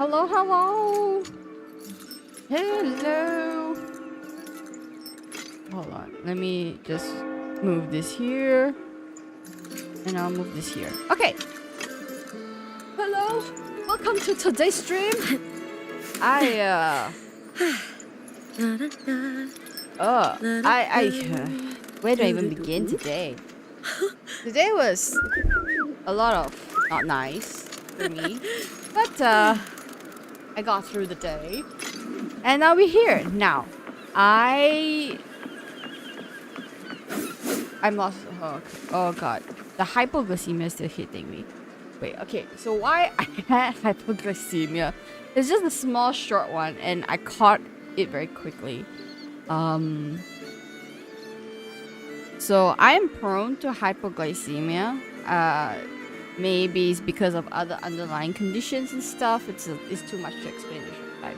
Hello, hello. Hello. Hold on. Let me just move this here. And I'll move this here. Okay. Hello. Welcome to today's stream. Where do I even begin today? Today was a lot of not nice for me. But I got through the day. And now we're here. Now, I'm lost. Oh god. The hypoglycemia is still hitting me. Wait, okay. So why I had hypoglycemia? It's just a small short one and I caught it very quickly. So I am prone to hypoglycemia. Maybe it's because of other underlying conditions and stuff. It's too much to explain this time.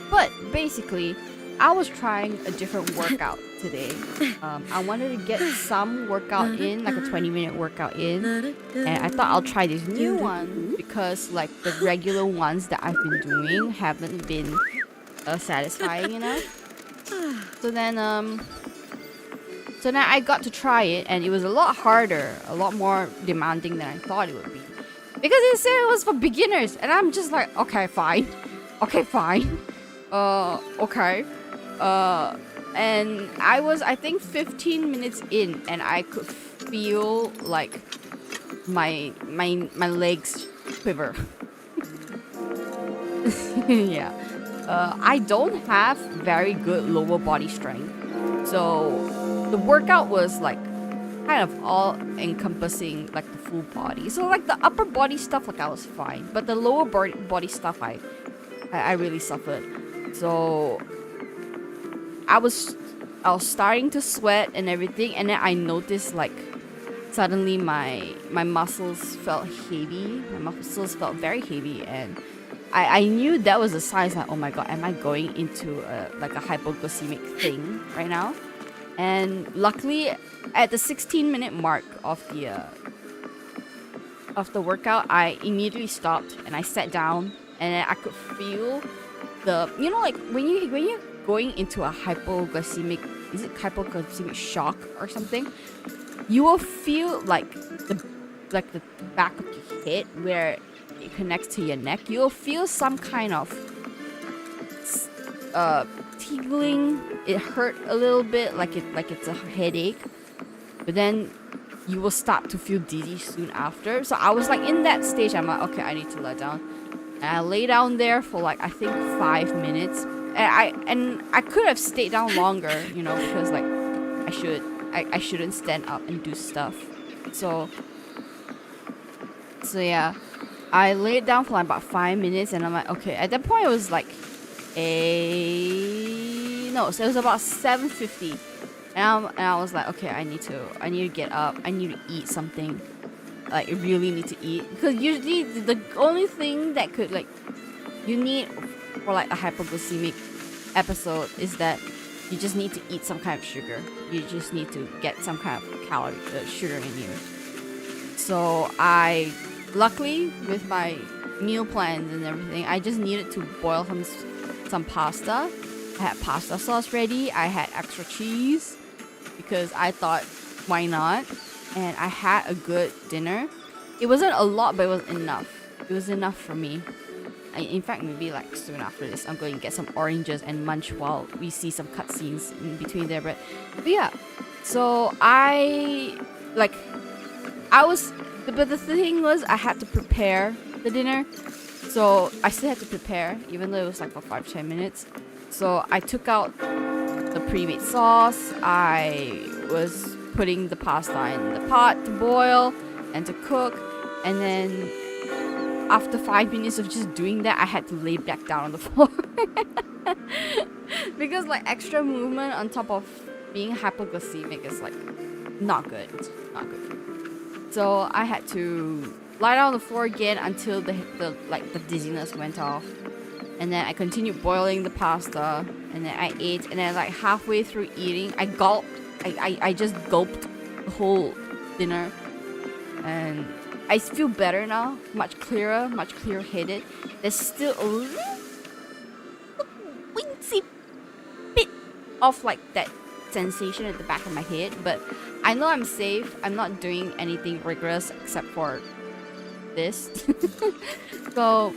But basically, I was trying a different workout today. I wanted to get some workout in, like a 20-minute workout in. And I thought I'll try this new one because like the regular ones that I've been doing haven't been satisfying enough. So then I got to try it and it was a lot harder, a lot more demanding than I thought it would be. Because it said it was for beginners and I'm just like, okay, fine. Okay, fine. Okay. And I was, I think, 15 minutes in and I could feel like my legs quiver. Yeah. I don't have very good lower body strength. So the workout was like kind of all encompassing like the full body. So like the upper body stuff, like I was fine. But the lower body stuff, I really suffered. So I was starting to sweat and everything, and then I noticed like suddenly my muscles felt heavy. My muscles felt very heavy, and I knew that was a sign like, oh my god, am I going into like a hypoglycemic thing right now? And luckily, at the 16-minute mark of the workout, I immediately stopped and I sat down, and I could feel the, you know, like when you're going into a hypoglycemic, is it hypoglycemic shock or something? You will feel like the back of your head where it connects to your neck. You'll feel some kind of tingling. It hurt a little bit, like it's a headache, but then you will start to feel dizzy soon after. So I was like in that stage. I'm like, okay, I need to lie down. And I lay down there for like I think 5 minutes, and I could have stayed down longer, you know, because like I shouldn't stand up and do stuff. So yeah, I laid down for like about 5 minutes, and I'm like, okay. At that point, it was like so it was about 7:50, and I was like, okay, I need to get up. I need to eat something. Like, I really need to eat, because usually the only thing that could like you need for like a hypoglycemic episode is that you just need to eat some kind of sugar. You just need to get some kind of sugar in you. So I, luckily with my meal plans and everything, I just needed to boil some pasta. I had pasta sauce ready. I had extra cheese because I thought, why not? And I had a good dinner. It wasn't a lot, but it was enough. It was enough for me. In fact, maybe like soon after this, I'm going to get some oranges and munch while we see some cutscenes in between there. But yeah, so but the thing was, I had to prepare the dinner. So I still had to prepare, even though it was like for 5-10 minutes. So I took out the pre-made sauce. I was putting the pasta in the pot to boil and to cook, and then after 5 minutes of just doing that, I had to lay back down on the floor because like extra movement on top of being hypoglycemic is like not good. It's not good. So I had to lie down on the floor again until the dizziness went off, and then I continued boiling the pasta, and then I ate, and then like halfway through eating, I gulped. I just gulped the whole dinner, and I feel better now, much clearer-headed. There's still a little wincy bit of like that sensation at the back of my head, but I know I'm safe. I'm not doing anything rigorous except for this. So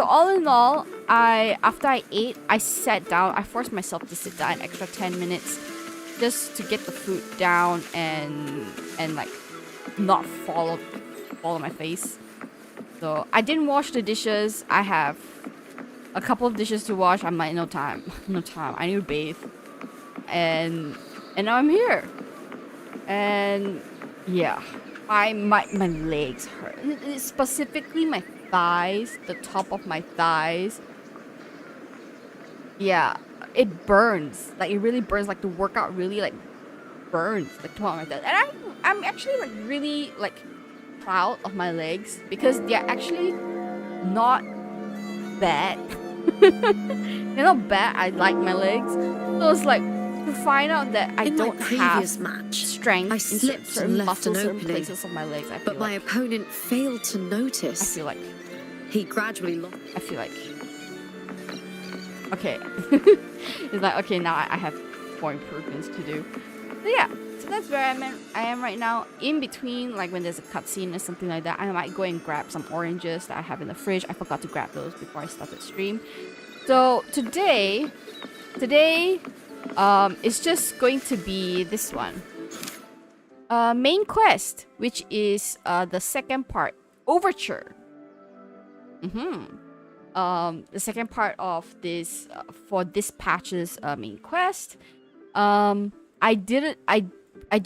all in all, after I ate, I sat down. I forced myself to sit down an extra 10 minutes just to get the food down and like not fall on my face. So I didn't wash the dishes. I have a couple of dishes to wash. I'm like, no time. I need to bathe. And now I'm here. And yeah, my legs hurt. Specifically my thighs, the top of my thighs. Yeah, it burns. Like it really burns. Like the workout really like burns the top of my thighs. And I'm actually like really like proud of my legs because they're actually not bad. They're not bad. I like my legs. So it's like to find out that I don't have strength I in slipped certain and left muscles, an certain opening, places of my legs. but my opponent failed to notice. I feel like He gradually lost. Okay. It's like, okay, now I have more improvements to do. So yeah, so that's where I am right now. In between, like when there's a cutscene or something like that, I might go and grab some oranges that I have in the fridge. I forgot to grab those before I started stream. So today, it's just going to be this one. Main quest, which is the second part, Overture. The second part of this for this patch's main quest. I do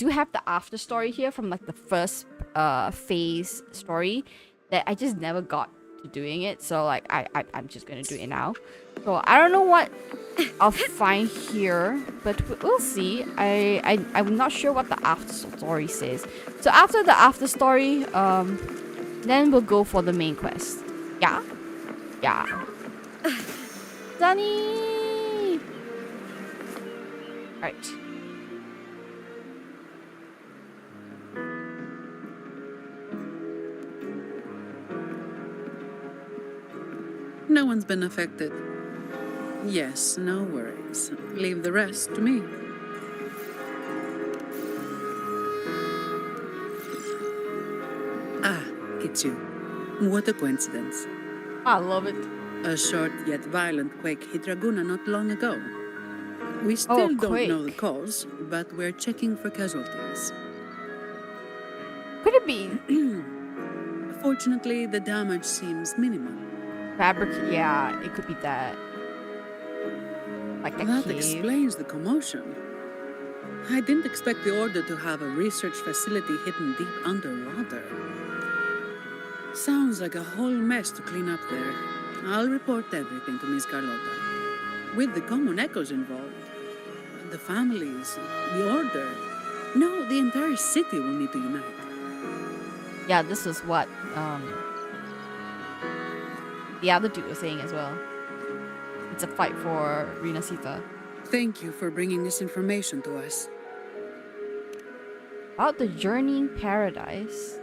have the after story here from like the first phase story that I just never got to doing it. So like I'm just gonna do it now. So I don't know what I'll find here, but we'll see. I'm not sure what the after story says. So after the after story, then we'll go for the main quest. Yeah. Sunny! Alright. No one's been affected. Yes, no worries. Leave the rest to me. Ah, it's you. What a coincidence. I love it. A short yet violent quake hit Raguna not long ago. We still don't know the cause, but we're checking for casualties. Could it be Fortunately, the damage seems minimal. fabric? Yeah, it could be that. Like a That cave. explains the commotion. I didn't expect the Order to have a research facility hidden deep underwater. Sounds like a whole mess to clean up there. I'll report everything to Miss Carlotta. With the common echoes involved, the families, the Order, no, the entire city will need to unite. Yeah, this is what the other dude was saying as well. It's a fight for Rinasita. Thank you for bringing this information to us. About the journeying paradise.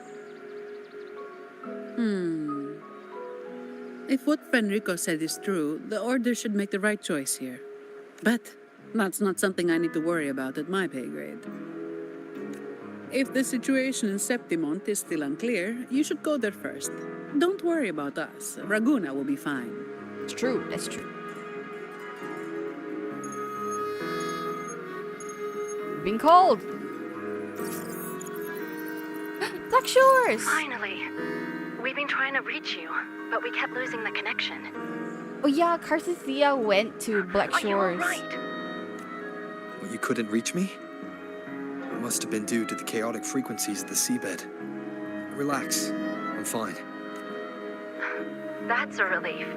If what Fenrico said is true, the Order should make the right choice here. But that's not something I need to worry about at my pay grade. If the situation in Septimont is still unclear, you should go there first. Don't worry about us. Raguna will be fine. It's true, that's true. You've been called. Black Shores! Finally. We've been trying to reach you, but we kept losing the connection. Oh yeah, Carthethia went to Black Are you Shores. alright? You couldn't reach me? It must have been due to the chaotic frequencies of the seabed. Relax, I'm fine. That's a relief.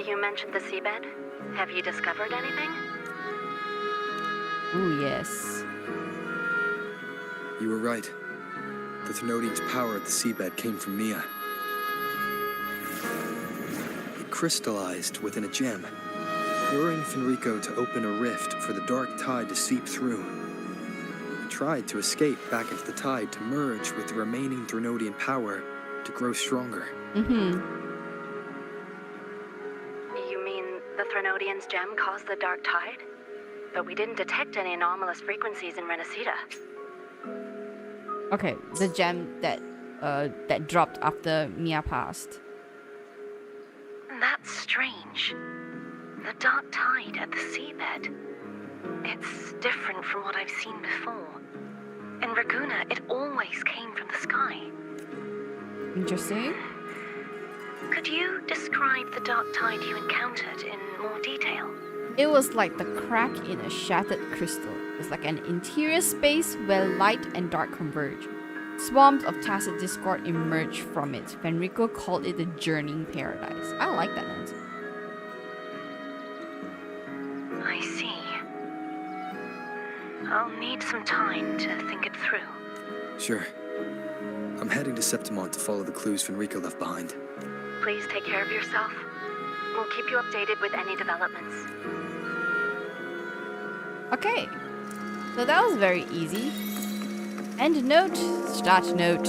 You mentioned the seabed. Have you discovered anything? Ooh, yes. You were right. The Thenodian's power at the seabed came from Mia. It crystallized within a gem, luring Fenrico to open a rift for the dark tide to seep through. The tried to escape back into the tide to merge with the remaining Drenodian power to grow stronger. Mm-hmm. You mean the Threnodian's gem caused the dark tide? But we didn't detect any anomalous frequencies in Renacida. Okay, the gem that dropped after Mia passed. That's strange. The dark tide at the seabed. It's different from what I've seen before. In Raguna, it always came from the sky. Interesting. Could you describe the dark tide you encountered in more detail? It was like the crack in a shattered crystal. It's like an interior space where light and dark converge. Swarms of tacit discord emerged from it. Fenrico called it the journeying paradise. I like that answer. I see. I'll need some time to think it through. Sure. I'm heading to Septimont to follow the clues Fenrico left behind. Please take care of yourself. We'll keep you updated with any developments. Okay, so that was very easy. End note, start note.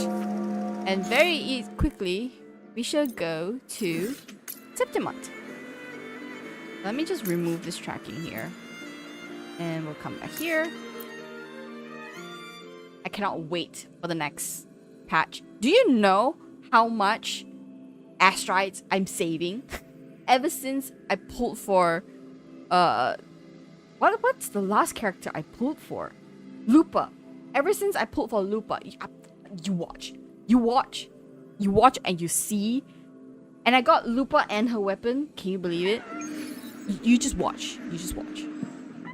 And very quickly, we shall go to Septimont. Let me just remove this tracking here. And we'll come back here. I cannot wait for the next patch. Do you know how much asteroids I'm saving? Ever since I pulled for what's the last character I pulled for? Lupa. Ever since I pulled for Lupa, you watch and you see. And I got Lupa and her weapon. Can you believe it? You just watch.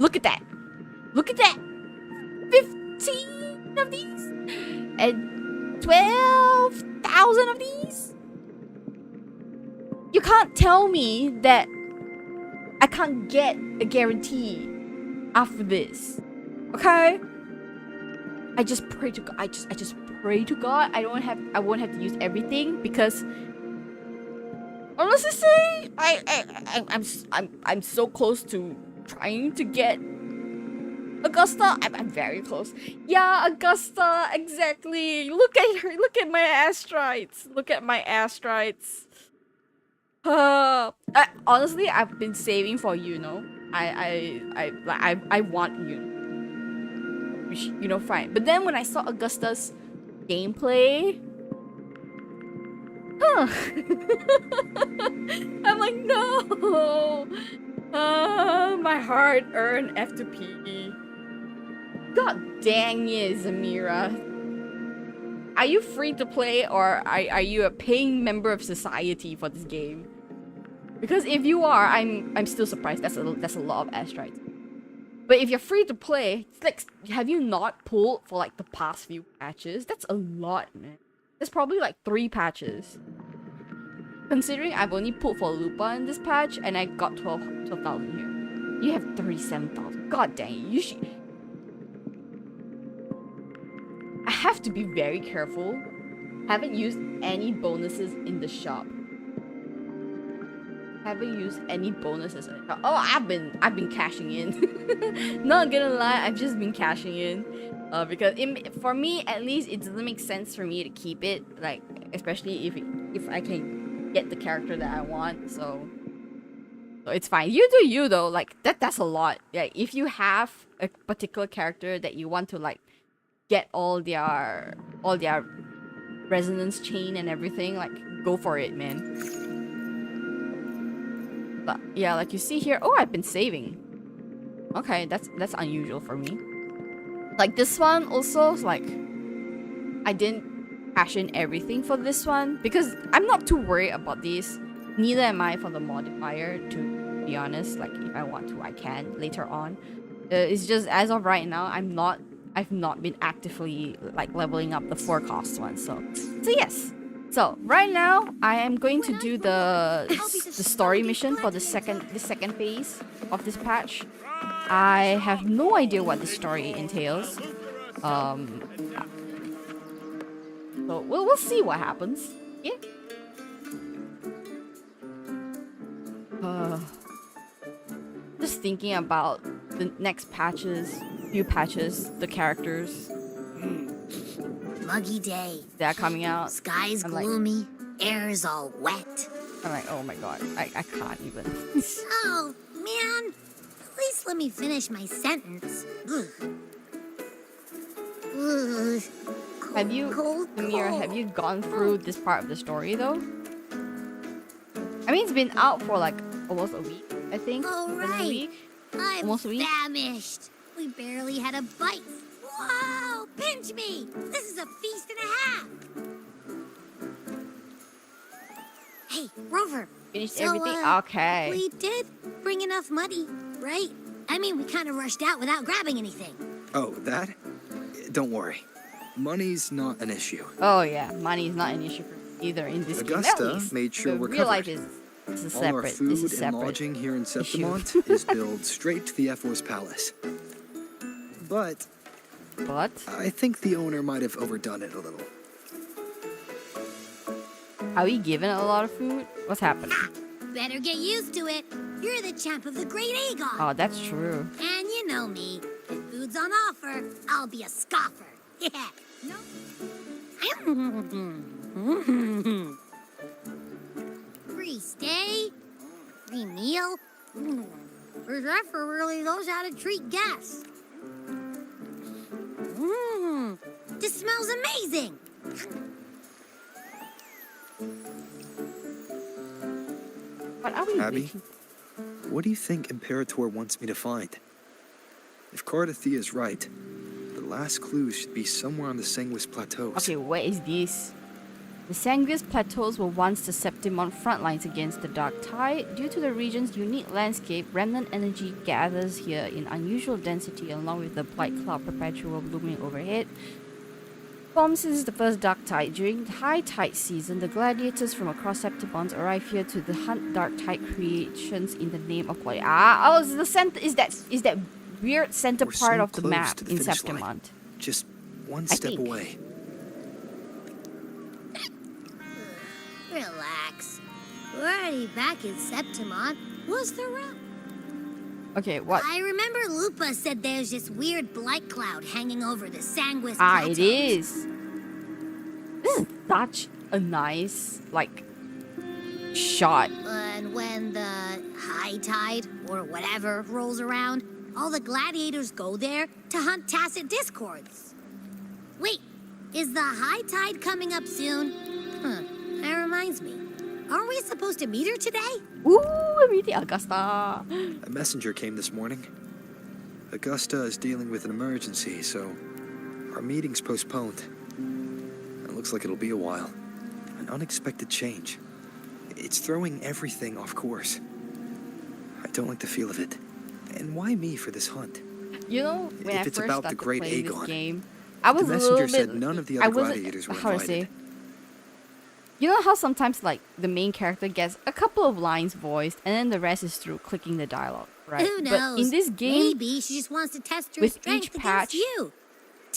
Look at that. 15 of these and 12,000 of these. You can't tell me that I can't get a guarantee after this. Okay? I just pray to God. I just pray to God I won't have to use everything, because honestly say I'm so close to trying to get Augusta. I'm very close. Yeah, Augusta, exactly. Look at her. Look at my asteroids. Honestly, I've been saving for you know. I want you. You know, fine. But then when I saw Augusta's gameplay, I'm like, no. My hard-earned F2P. God dang it, Zamira. Are you free to play, or are you a paying member of society for this game? Because if you are, I'm still surprised. That's a lot of asteroids. But if you're free to play, it's like, have you not pulled for like the past few patches? That's a lot, man. There's probably like 3 patches. Considering I've only pulled for Lupa in this patch, and I got 12,000 here. You have 37,000. God dang it. You should... I have to be very careful. Haven't used any bonuses in the shop. Oh, I've been cashing in. Not gonna lie, I've just been cashing in. Because for me, at least, it doesn't make sense for me to keep it. Like, especially if I can get the character that I want. So it's fine. You do you though. Like that's a lot. Yeah, if you have a particular character that you want to like get all their resonance chain and everything, like go for it, man. But yeah, like you see here, oh, I've been saving. Okay, that's unusual for me. Like this one also, like I didn't cash in everything for this one because I'm not too worried about this. Neither am I for the modifier, to be honest. Like if I want to, I can later on. It's just as of right now, I've not been actively like leveling up the 4-cost one. So yes. So right now I am going to do the story mission for the second phase of this patch. I have no idea what the story entails. So we'll see what happens. Yeah. Just thinking about the next patches. few patches, the characters Muggy day. that are coming out. Sky's I'm like- gloomy. Air's all wet. I'm like, oh my god, I can't even. Oh, man. Please let me finish my sentence. Ugh. Ugh. Have you, Cold, Amir, cold. have you gone through this part of the story though? I mean, it's been out for like almost a week, I think. Oh, More than a right. week. I'm Almost a week? famished. We barely had a bite. Whoa! Pinch me! This is a feast and a half. Hey, Rover. Finished So, everything? Okay. We did bring enough money, right? I mean, we kind of rushed out without grabbing anything. Oh, that? Don't worry. Money's not an issue. Oh yeah, money is not an issue for either in this game. At Augusta least. made sure the we're real life covered. is a All our separate. food This is and separate. lodging here in issue. Septimont is billed straight to the F-Force Palace. But But I think the owner might have overdone it a little. are we given a lot of food? What's happening? Better get used to it. You're the champ of the Great Aegon. Oh, that's true. And you know me. If food's on offer, I'll be a scoffer. Yeah. No. Free stay? Free meal? This effort really knows how to treat guests. This smells amazing. What are we Abby? waiting? What do you think Imperator wants me to find? If Cardathia is right, the last clue should be somewhere on the Sanguis Plateaus. Okay, what is this? The Sanguis Plateaus were once the Septimont front lines against the Dark Tide. Due to the region's unique landscape, remnant energy gathers here in unusual density along with the bright cloud perpetual looming overhead. Formed since the first Dark Tide, during the high tide season, the gladiators from across Septimont arrive here to hunt Dark Tide creations in the name of what? Oh, the center is that weird center We're part so of the close map to the in finish line. Septimont. Just one I step think. away. Relax. We're already back in Septimont. What's the route? Okay, what? I remember Lupa said there's this weird blight cloud hanging over the Sanguis Ah, Plateaus. it is. This is such a nice, like, shot. And when the high tide, or whatever, rolls around, all the gladiators go there to hunt tacit discords. Wait, is the high tide coming up soon? Huh, that reminds me. Aren't we supposed to meet her today? Ooh, meeting Augusta. A messenger came this morning. Augusta is dealing with an emergency, so our meeting's postponed. It looks like it'll be a while. An unexpected change. It's throwing everything off course. I don't like the feel of it. And why me for this hunt? You know, when If I it's first about the started Great playing Aegon, this game, I was the a little messenger bit. said none of the I other wasn't- gladiators were how to invited. say? You know how sometimes like the main character gets a couple of lines voiced, and then the rest is through clicking the dialogue, right? Who knows? But in this game, Maybe she just wants to test her with strength each against patch, you.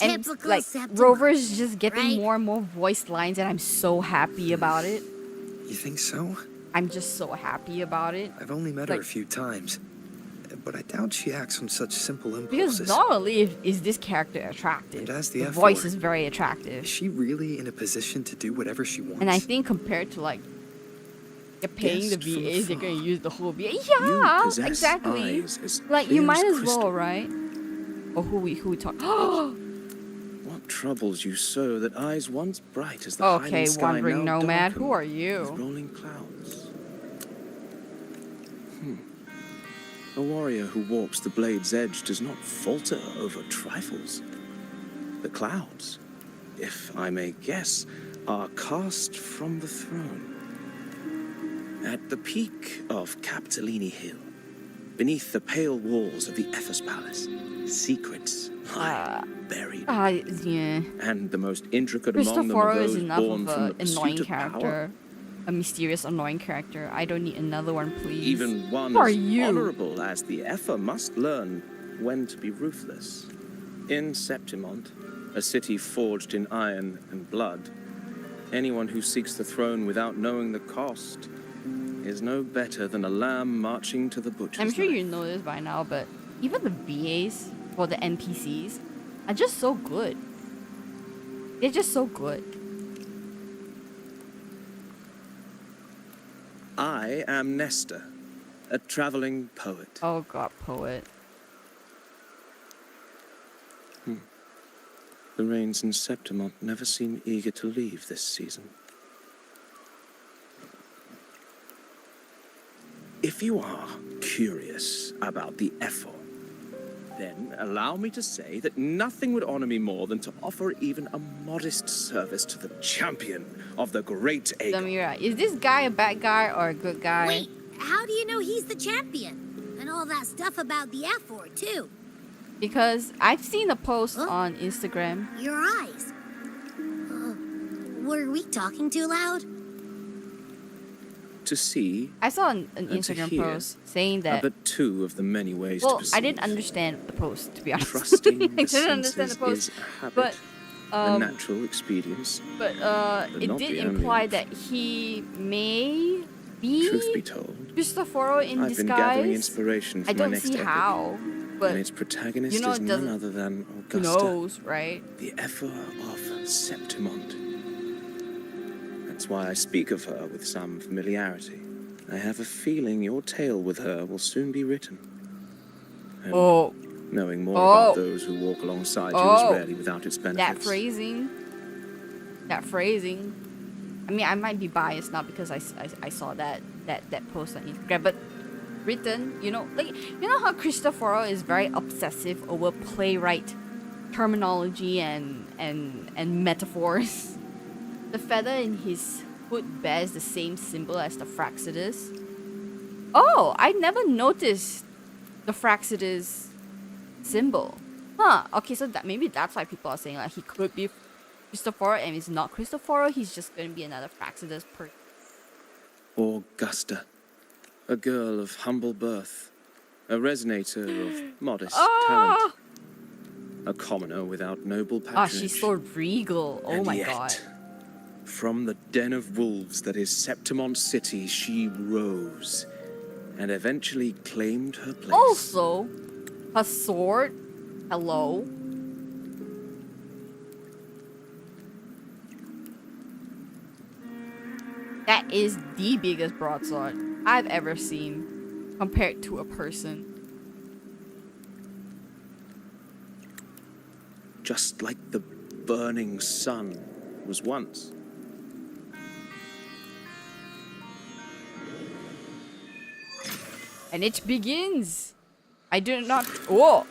and Typical like Septimont, Rover's just getting right? more and more voiced lines, and I'm so happy about it. You think so? I'm just so happy about it. I've only met her a Like- few times, but I doubt she acts on such simple Because impulses. not only is this character attractive, And as the F4, voice is very Is attractive. she really in a position to do whatever she wants? And I think compared to like you're paying the Guest from VAs, you're gonna afar. use the whole VA. You Yeah, possess exactly. eyes as Like you clear might as crystal. well, right? Or who we talk. What troubles you so that eyes once bright as the Okay, highland sky wandering now nomad, darken who are with you? rolling clouds? A warrior who walks the blade's edge does not falter over trifles. The clouds, if I may guess, are cast from the throne. At the peak of Capitolini Hill, beneath the pale walls of the Ephes Palace, secrets lie buried. Yeah. And the most intricate among them are Cristoforo is those enough born of from an the pursuit annoying of power. character. A mysterious, annoying character. I don't need another one, please. Even one Who are as you? honorable as the Effa must learn when to be ruthless. In Septimont, a city forged in iron and blood, anyone who seeks the throne without knowing the cost is no better than a lamb marching to the butcher's I'm sure knife. you know this by now, but even the VAs for the NPCs are just so good. They're just so good. I am Nestor, a traveling poet. Oh god, poet. The rains in Septimont never seem eager to leave this season. If you are curious about the effort, then allow me to say that nothing would honor me more than to offer even a modest service to the champion of the great Aegon. Samira, is this guy a bad guy or a good guy? Wait, how do you know he's the champion? And all that stuff about the F4 too. Because I've seen a post Huh? on Instagram. Your eyes. Were we talking too loud? To see I saw an to Instagram hear post saying are that. but two of the many ways to Well, perceive. I didn't understand the post, to be honest. Trusting I the didn't understand the senses post, is a habit, but a natural expedience. but but it not did the only imply one. that he may be Truth be told, Cristoforo in I've been gathering disguise. inspiration for I my don't next see epic, how, but and its protagonist you know is it none doesn't- other than who Augusta, knows, right? the Emperor of Septimont. That's why I speak of her with some familiarity. I have a feeling your tale with her will soon be written. And Oh, knowing more Oh. about those who walk alongside you Oh. is rarely without its benefits. that phrasing. That phrasing. I mean, I might be biased now because I saw that post on Instagram, but written, you know how Cristoforo is very obsessive over playwright terminology and metaphors. The feather in his hood bears the same symbol as the Fraxidus. Oh, I never noticed the Fraxidus symbol. Huh. Okay, so that maybe that's why people are saying like he could be Cristoforo and he's not Cristoforo. He's just going to be another Fraxidus person. Augusta, a girl of humble birth, a resonator of modest Oh, talent, a commoner without noble patronage. she's so regal. Oh and my yet, god. from the den of wolves that is Septimont City, she rose and eventually claimed her place. Also, her sword. Hello. That is the biggest broadsword I've ever seen compared to a person. Just like the burning sun was once. And it begins. I do not. Whoa.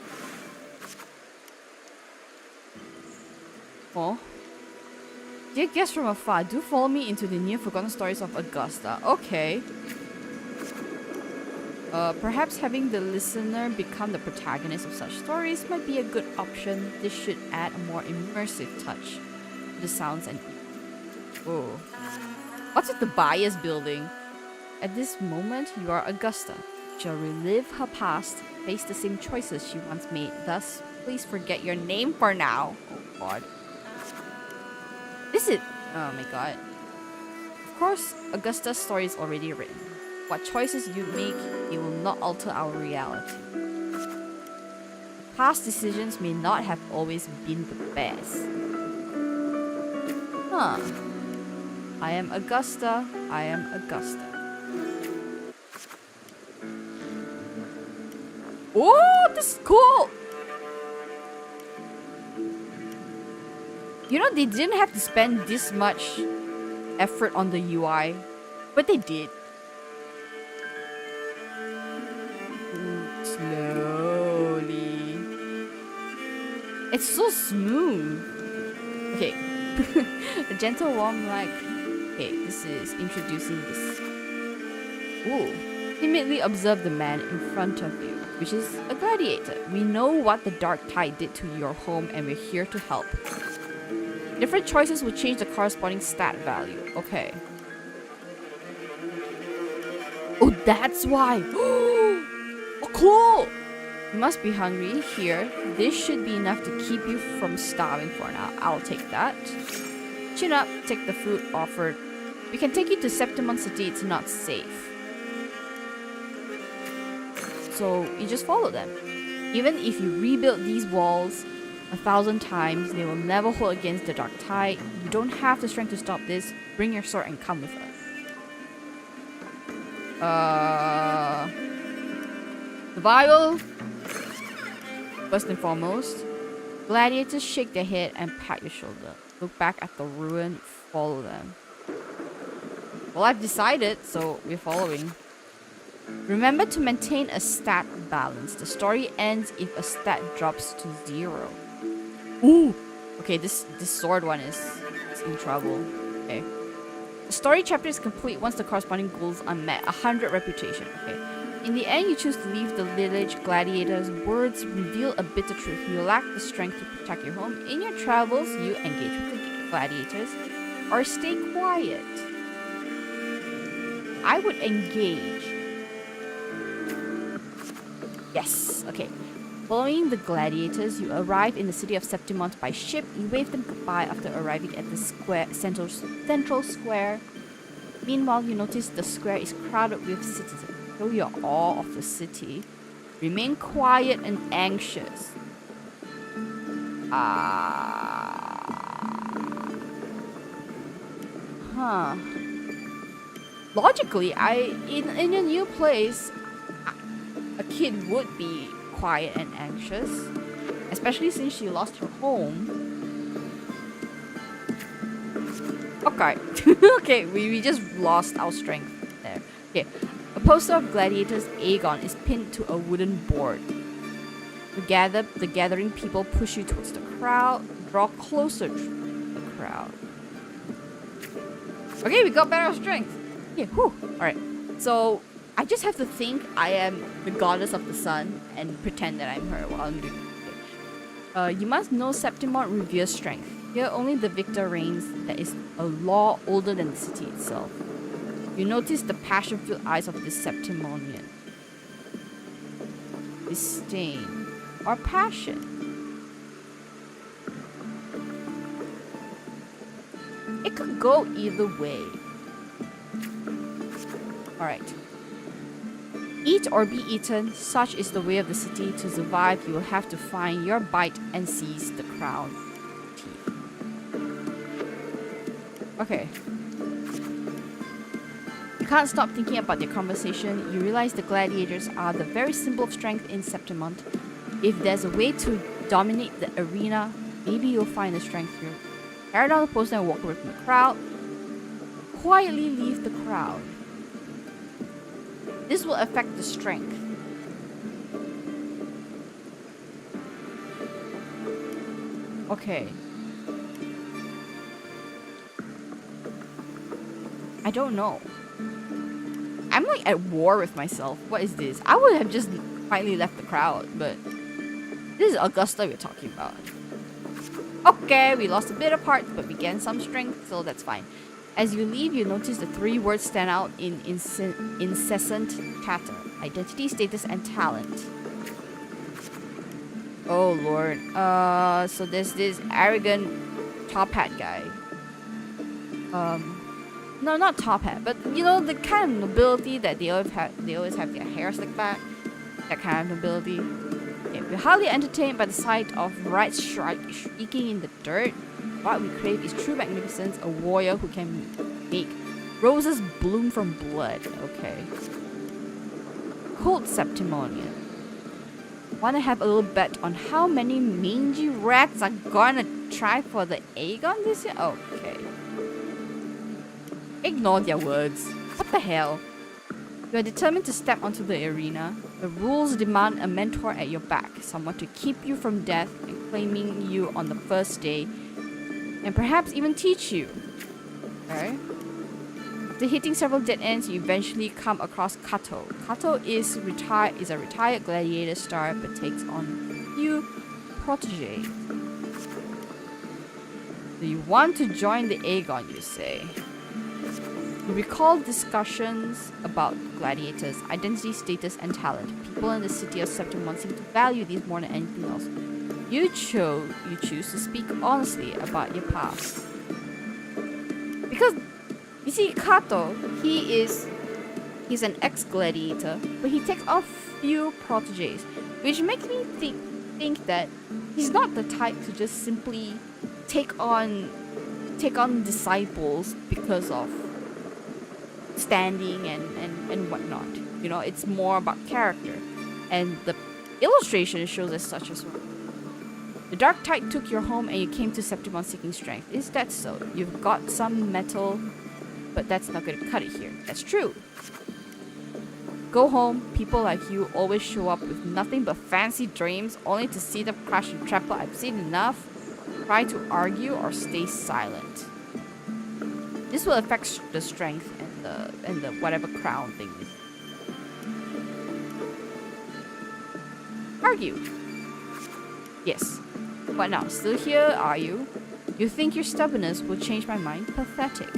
Oh. Dear guests from afar, do follow me into the near forgotten stories of Augusta. Okay. Perhaps having the listener become the protagonist of such stories might be a good option. This should add a more immersive touch to the sounds and. Oh. What's with the bias building? At this moment, you are Augusta. Shall relive her past, face the same choices she once made. Thus, please forget your name for now. Oh god. This is... Oh my god. Of course, Augusta's story is already written. What choices you make, it will not alter our reality. Past decisions may not have always been the best. Huh. I am Augusta. I am Augusta. Oh, this is cool! You know, they didn't have to spend this much effort on the UI, but they did. Slowly. It's so smooth. Okay. A gentle warm like. Okay, this is introducing this. Ooh. Timidly observe the man in front of you, which is a gladiator. We know what the dark tide did to your home and we're here to help. Different choices will change the corresponding stat value. Okay. Oh, that's why. Oh, cool. You must be hungry. Here, this should be enough to keep you from starving for now. I'll take that. Chin up, take the food offered. We can take you to Septimont City. It's not safe. So you just follow them. Even if you rebuild these walls 1,000 times, they will never hold against the dark tide. You don't have the strength to stop this. Bring your sword and come with us. Survival. First and foremost, gladiators shake their head and pat your shoulder. Look back at the ruin, follow them. Well, I've decided, so we're following. Remember to maintain a stat balance. The story ends if a stat drops to 0. Ooh! Okay, this sword one is in trouble. Okay. The story chapter is complete once the corresponding goals are met. 100 reputation. Okay. In the end, you choose to leave the village. Gladiators' words reveal a bitter truth. You lack the strength to protect your home. In your travels, you engage with the gladiators or stay quiet. I would engage. Yes. Okay. Following the gladiators, you arrive in the city of Septimont by ship. You wave them goodbye after arriving at the central square. Meanwhile, you notice the square is crowded with citizens. Show your awe of the city. Remain quiet and anxious. Logically, in a new place, a kid would be quiet and anxious, especially since she lost her home. Okay. Okay, we just lost our strength there. Okay. A poster of gladiators Aegon is pinned to a wooden board. The gathering people push you towards the crowd. Draw closer to the crowd. Okay, we got better strength. Yeah, whew. Alright. So I just have to think I am the goddess of the sun and pretend that I'm her while I'm doing it. You must know Septimont reveres strength. Here only the victor reigns. That is a law older than the city itself. You notice the passion-filled eyes of this Septimonian. Disdain or passion. It could go either way. Alright. Eat or be eaten, such is the way of the city. To survive, you will have to find your bite and seize the crown. Teeth. Okay. You can't stop thinking about their conversation. You realize the gladiators are the very symbol of strength in Septimont. If there's a way to dominate the arena, maybe you'll find the strength here. Tear down the poster and walk away from the crowd. Quietly leave the crowd. This will affect the strength. Okay. I don't know. I'm like at war with myself. What is this? I would have just finally left the crowd, but this is Augusta we're talking about. Okay, we lost a bit of parts, but we gained some strength, so that's fine. As you leave, you notice the 3 words stand out in incessant chatter. Identity, status, and talent. Oh lord. So there's this arrogant top hat guy. No, not top hat, but you know the kind of nobility that they always have their hair slicked back. That kind of nobility. Okay, we're hardly entertained by the sight of rights shrieking in the dirt. What we crave is true magnificence, a warrior who can make roses bloom from blood. Okay. Cold Septimonian. Wanna have a little bet on how many mangy rats are gonna try for the Aegon this year? Okay. Ignore their words. What the hell? You are determined to step onto the arena. The rules demand a mentor at your back, someone to keep you from death and claiming you on the first day, and perhaps even teach you. Okay. After hitting several dead ends, you eventually come across Kato. Kato is a retired gladiator star, but takes on a few proteges. Do you want to join the Aegon, you say? You recall discussions about gladiators, identity, status, and talent. People in the city of Septimont seem to value these more than anything else. You choose to speak honestly about your past. Because, you see, Kato, he's an ex-gladiator, but he takes on few proteges. which makes me think that he's not the type to just simply take on disciples because of standing and whatnot. You know, it's more about character, and the illustration shows as such as well. The dark tide took your home and you came to Septimon seeking strength. Is that so? You've got some metal, but that's not going to cut it here. That's true. Go home. People like you always show up with nothing but fancy dreams, only to see them crash and trample. I've seen enough. Try to argue or stay silent. This will affect the strength and the whatever crown thing is. Argue. Yes. What now? Still here, are you? You think your stubbornness will change my mind? Pathetic.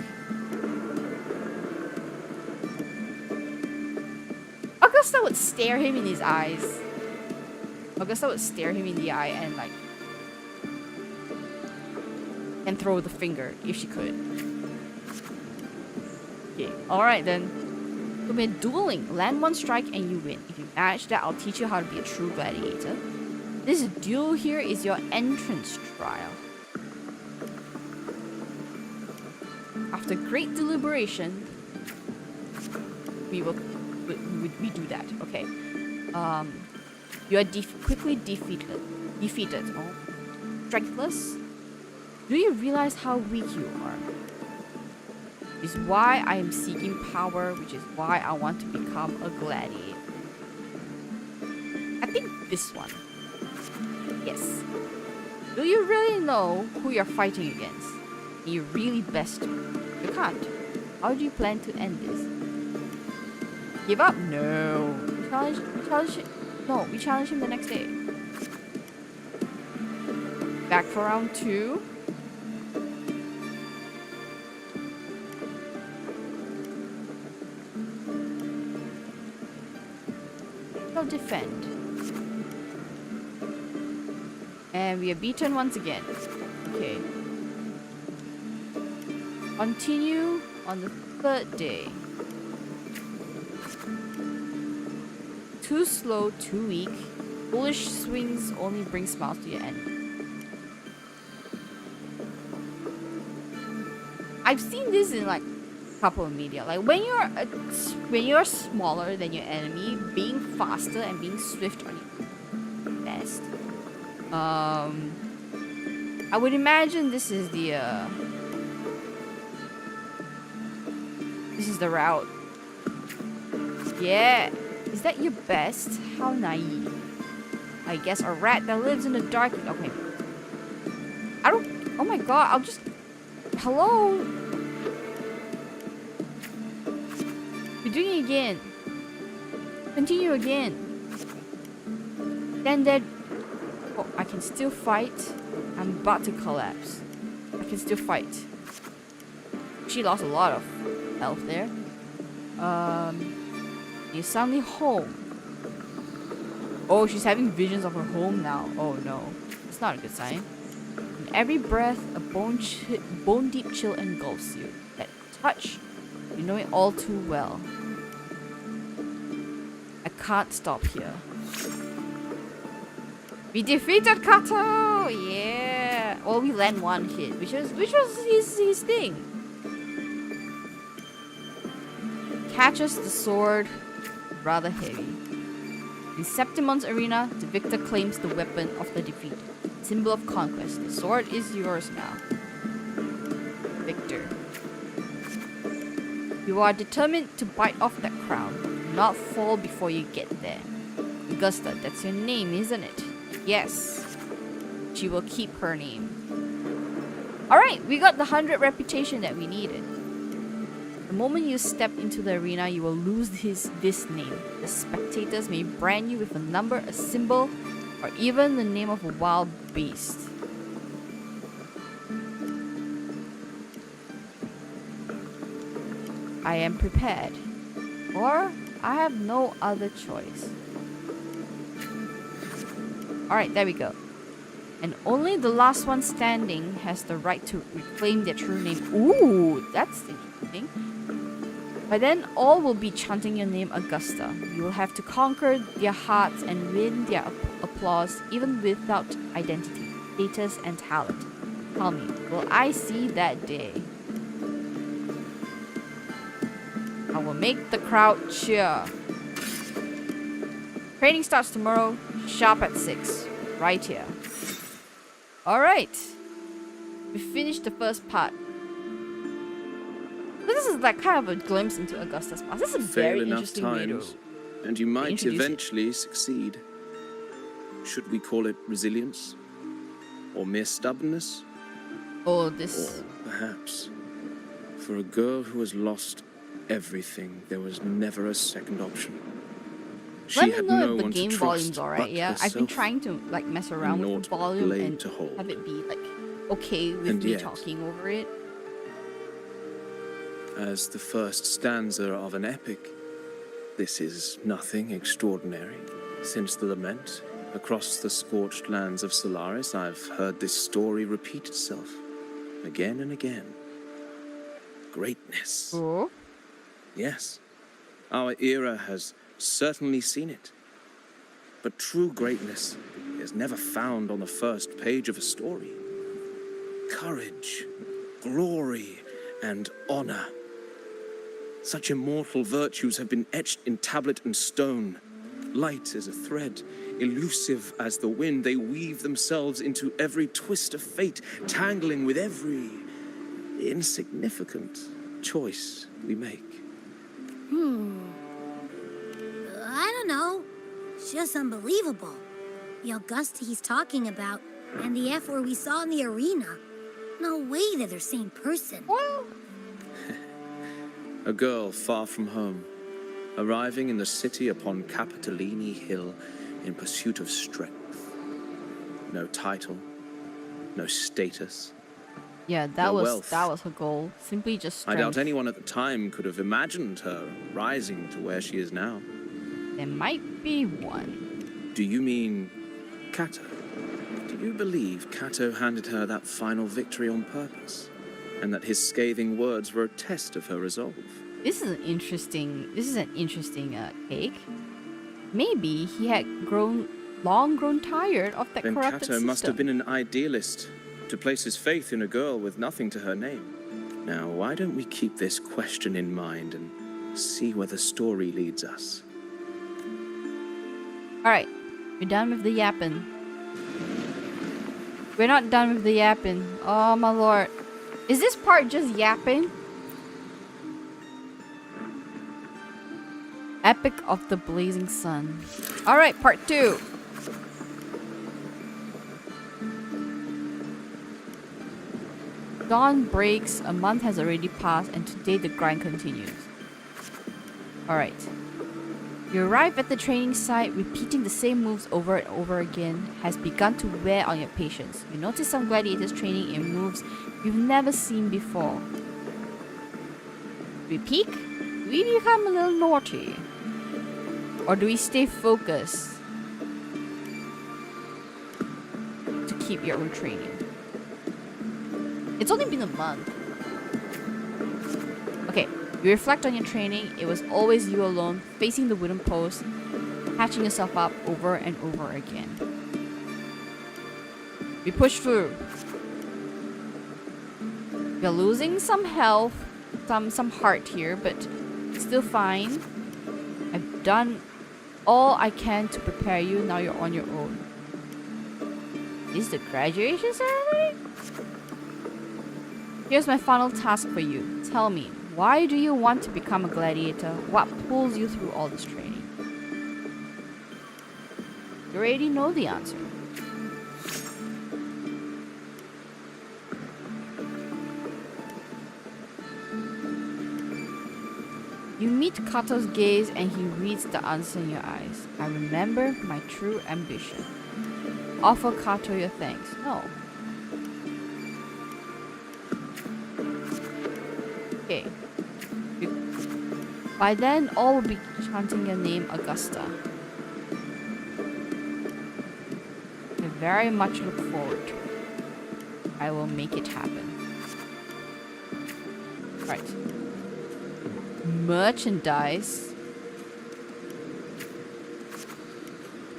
Augusta would stare him in his eyes. Augusta would stare him in the eye and throw the finger if she could. Okay, alright then. So we're dueling. Land one strike and you win. If you manage that, I'll teach you how to be a true gladiator. This duel here is your entrance trial. After great deliberation, we do that. Okay. You are quickly defeated. Oh, strengthless. Do you realize how weak you are? Is why I am seeking power, which is why I want to become a gladiator. I think this one. Yes. Do you really know who you're fighting against? You really best to. You can't. How do you plan to end this? Give up? No. We challenge him the next day. Back for round 2. He'll defend. And we are beaten once again. Okay. Continue on the 3rd day. Too slow, too weak. Foolish swings only bring smiles to your enemy. I've seen this in like a couple of media. Like when you're smaller than your enemy, being faster and being swift on your best. I would imagine this is the route. Yeah. Is that your best? How naive. I guess a rat that lives in the dark. Okay. I don't. Oh my god. I'll just. Hello? You're doing it again. Continue again. Then that. Oh, I can still fight. I'm about to collapse. I can still fight. She lost a lot of health there. You're suddenly home. Oh, she's having visions of her home now. Oh no. It's not a good sign. In every breath, a bone deep chill engulfs you. That touch, you know it all too well. I can't stop here. We defeated Kato! Yeah! Well, we land one hit, which was his thing. Catches the sword, rather heavy. In Septimon's arena, the victor claims the weapon of the defeat. Symbol of conquest. The sword is yours now. Victor. You are determined to bite off that crown. Do not fall before you get there. Augusta, that's your name, isn't it? Yes. She will keep her name. Alright, we got the 100 reputation that we needed. The moment you step into the arena, you will lose this name. The spectators may brand you with a number, a symbol, or even the name of a wild beast. I am prepared. Or I have no other choice. Alright, there we go. And only the last one standing has the right to reclaim their true name. Ooh, that's interesting. By then, all will be chanting your name, Augusta. You will have to conquer their hearts and win their applause, even without identity, status, and talent. Tell me, will I see that day? I will make the crowd cheer. Training starts tomorrow, sharp at 6, right here. Alright. We finished the first part. This is like kind of a glimpse into Augusta's past. This is a very Fail enough interesting way to times, and you might introduce it. eventually succeed. Should we call it resilience? Or mere stubbornness? Oh, this. Or perhaps, for a girl who has lost everything, there was never a second option. She Let me had know no if the one game to volume's trust alright, but yeah? I've been herself. trying to like mess around with the Naught volume blade and to hold. have it be like okay with And me yet- talking over it. As the first stanza of an epic, this is nothing extraordinary. Since the lament, across the scorched lands of Solaris, I've heard this story repeat itself, again and again. Greatness. Oh. Yes, our era has certainly seen it. But true greatness is never found on the first page of a story. Courage, glory, and honor. Such immortal virtues have been etched in tablet and stone. Light as a thread, elusive as the wind, they weave themselves into every twist of fate, tangling with every insignificant choice we make. I don't know. It's just unbelievable. The Augusta he's talking about, and the F word we saw in the arena. No way they're the same person. A girl far from home, arriving in the city upon Capitolini Hill in pursuit of strength. No title, no status. Yeah, that No was wealth. her goal. Simply just I strength. doubt anyone at the time could have imagined her rising to where she is now. There might be one. Do you mean Cato? Do you believe Cato handed her that final victory on purpose? And that his scathing words were a test of her resolve? This is an interesting take. Maybe he had long grown tired of that Then corrupted Cato system. must have been an idealist, to place his faith in a girl with nothing to her name. Now, why don't we keep this question in mind and see where the story leads us? Alright, we're done with the yapping. We're not done with the yapping. Oh my lord. Is this part just yapping? Epic of the Blazing Sun. Alright, part 2. Dawn breaks, a month has already passed, and today the grind continues. Alright. You arrive at the training site, repeating the same moves over and over again has begun to wear on your patience. You notice some gladiators training in moves you've never seen before. Do we peek? Do we become a little naughty? Or do we stay focused to keep your own training? It's only been a month. Okay, you reflect on your training. It was always you alone, facing the wooden post, patching yourself up over and over again. We push through. You're losing some health, some heart here, but still fine. I've done all I can to prepare you. Now you're on your own. Is the graduation ceremony? Here's my final task for you. Tell me, why do you want to become a gladiator? What pulls you through all this training? You already know the answer. You meet Kato's gaze and he reads the answer in your eyes. I remember my true ambition. Offer Kato your thanks. No. Okay. By then, all will be chanting your name, Augusta. I very much look forward to it. I will make it happen. Right. merchandise.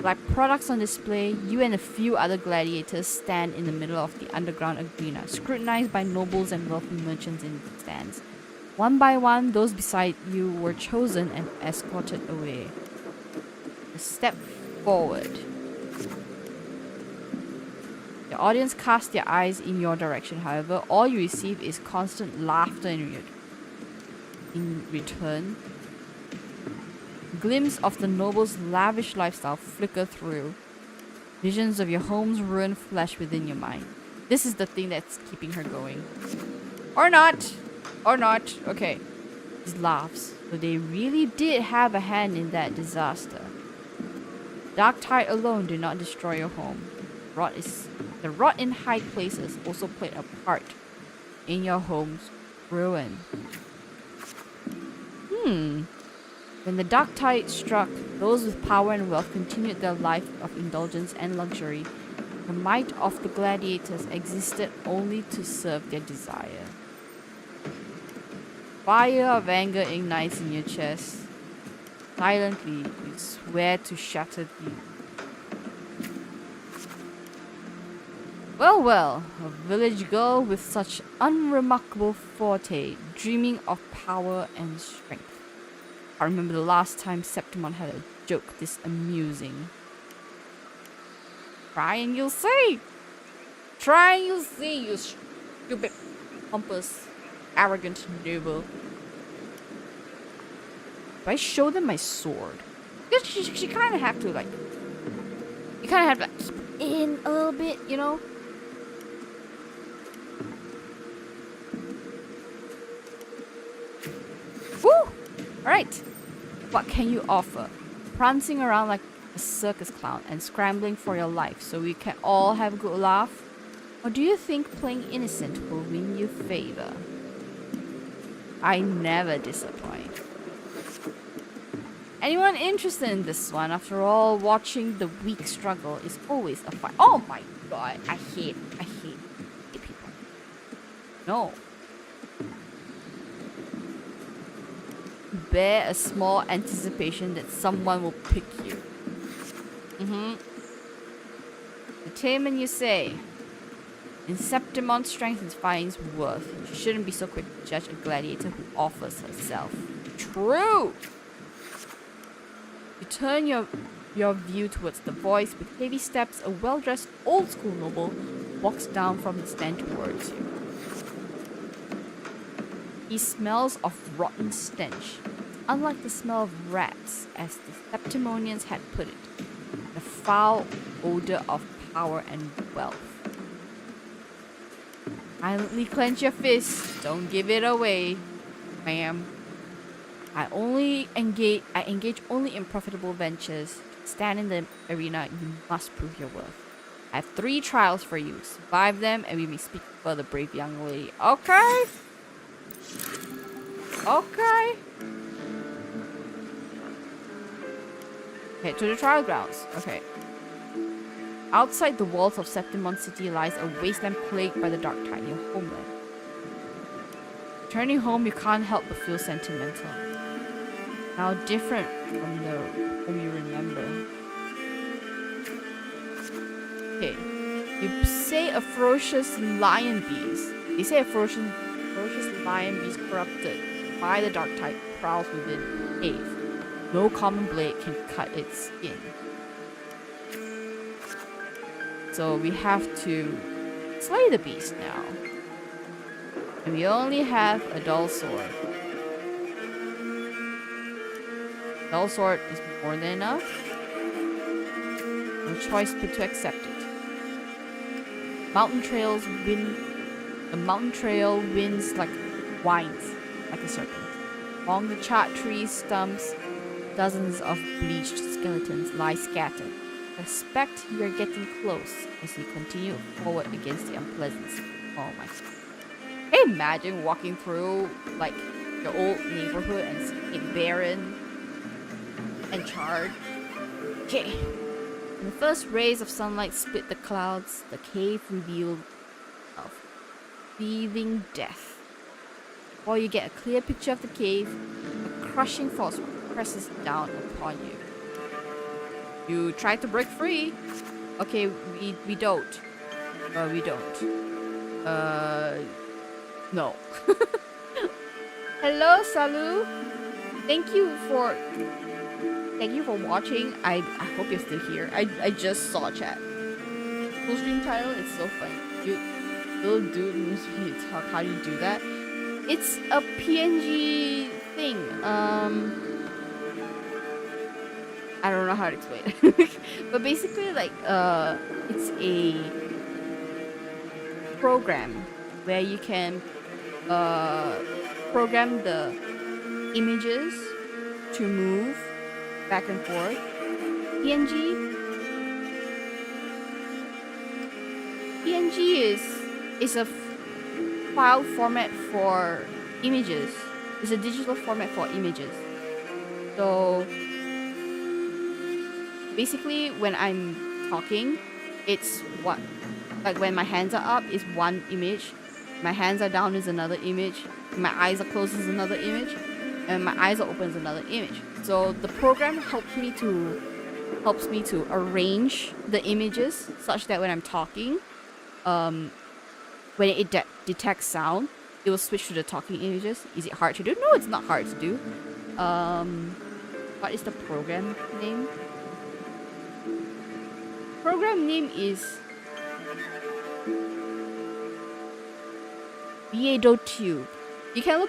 Like products on display, you and a few other gladiators stand in the middle of the underground arena, scrutinized by nobles and wealthy merchants in the stands. One by one, those beside you were chosen and escorted away. Step forward. The audience cast their eyes in your direction, however, all you receive is constant laughter in return. Glimpses of the noble's lavish lifestyle flicker through. Visions of your home's ruined flesh within your mind. This is the thing that's keeping her going. Or not! Or not. Okay. He laughs. So they really did have a hand in that disaster. Dark tide alone did not destroy your home. The rot in high places also played a part in your home's ruin. When the dark tide struck, those with power and wealth continued their life of indulgence and luxury. The might of the gladiators existed only to serve their desire. Fire of anger ignites in your chest. Silently, you swear to shatter the... Well, a village girl with such unremarkable forte, dreaming of power and strength. I remember the last time Septimon had a joke this amusing. Try and you'll see! Try and you'll see, you stupid, pompous, arrogant noble. Do I show them my sword? Because she kind of have to, like... You kind of have to, like, keep it in a little bit, you know? Woo! Alright. What can you offer? Prancing around like a circus clown and scrambling for your life so we can all have a good laugh? Or do you think playing innocent will win you favor? I never disappoint. Anyone interested in this one? After all, watching the weak struggle is always a fight. Oh my god, I hate people. No. Bear a small anticipation that someone will pick you. Determine, you say. In Septimon's strength and finds worth, you shouldn't be so quick to judge a gladiator who offers herself. True! You turn your view towards the voice. With heavy steps, a well-dressed old-school noble walks down from the stand towards you. He smells of rotten stench, unlike the smell of rats, as the Septimonians had put it. The foul odor of power and wealth. Silently clench your fist. Don't give it away, ma'am. I engage only in profitable ventures. Stand in the arena, you must prove your worth. I have 3 trials for you. Survive them, and we may speak further, brave young lady. Okay. Okay. Head to the trial grounds. Okay. Outside the walls of Septimon City lies a wasteland plagued by the dark tide, your homeland. Returning home, you can't help but feel sentimental. How different from the home you remember. Okay. You say a ferocious lion beast. They say a ferocious lion beast corrupted by the dark tide prowls within the cave. No common blade can cut its skin. So we have to slay the beast now. And we only have a dull sword. Dull sword is more than enough. No choice but to accept it. The mountain trail winds winds like a serpent. Along the charred tree stumps, dozens of bleached skeletons lie scattered. Suspect you are getting close as you continue forward against the unpleasantness. Oh my god. Can you imagine walking through like your old neighborhood and seeing it barren and charred? Okay. When the first rays of sunlight split the clouds, the cave revealed itself. Breathing death. Before you get a clear picture of the cave, a crushing force presses down upon you. You try to break free. Okay, we don't. We don't. No. Hello, Salu. Thank you for watching. I hope you're still here. I just saw chat. Full stream title. It's so funny. Little dude moves me to talk. How do you do that? It's a PNG thing. I don't know how to explain it. But basically, like, it's a program where you can program the images to move back and forth. PNG is a file format for images. It's a digital format for images. So basically, when I'm talking, it's what, like when my hands are up is one image, my hands are down is another image, my eyes are closed is another image, and my eyes are open is another image. So the program helps me to arrange the images such that when I'm talking, when it detects sound, it will switch to the talking images. Is it hard to do? No, it's not hard to do. What is the program name? Program name is Tube. You can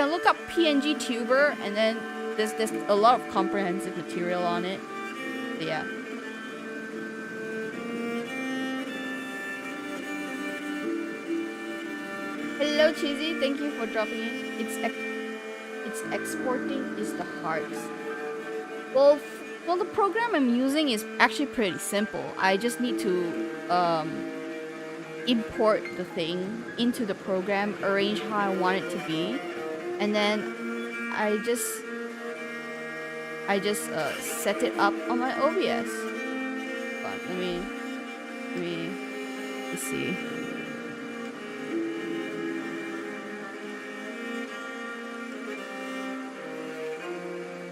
look up PNG Tuber, and then there's a lot of comprehensive material on it. So yeah. Hello Cheesy, thank you for dropping in. It's exporting is the hardest. Well, the program I'm using is actually pretty simple. I just need to import the thing into the program, arrange how I want it to be, and then I just set it up on my OBS. But let me see.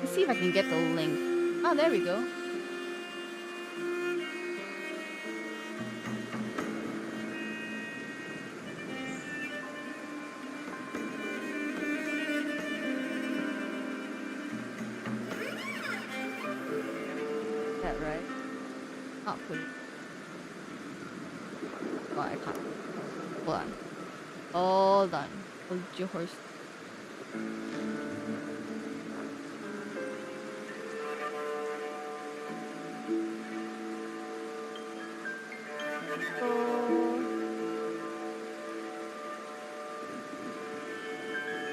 Let's see if I can get the link. Oh, there we go. Is that right? Not put it. Oh, I can't. Hold on. Hold on. Hold your horse.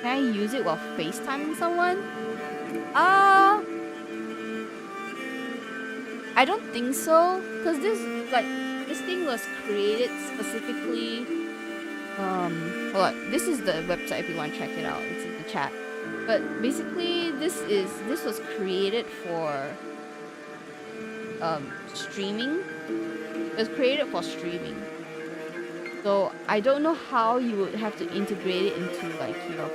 Can I use it while FaceTiming someone? I don't think so, cause this thing was created specifically. Hold on. This is the website if you want to check it out. It's in the chat. But basically, this was created for streaming. It was created for streaming. So I don't know how you would have to integrate it into like your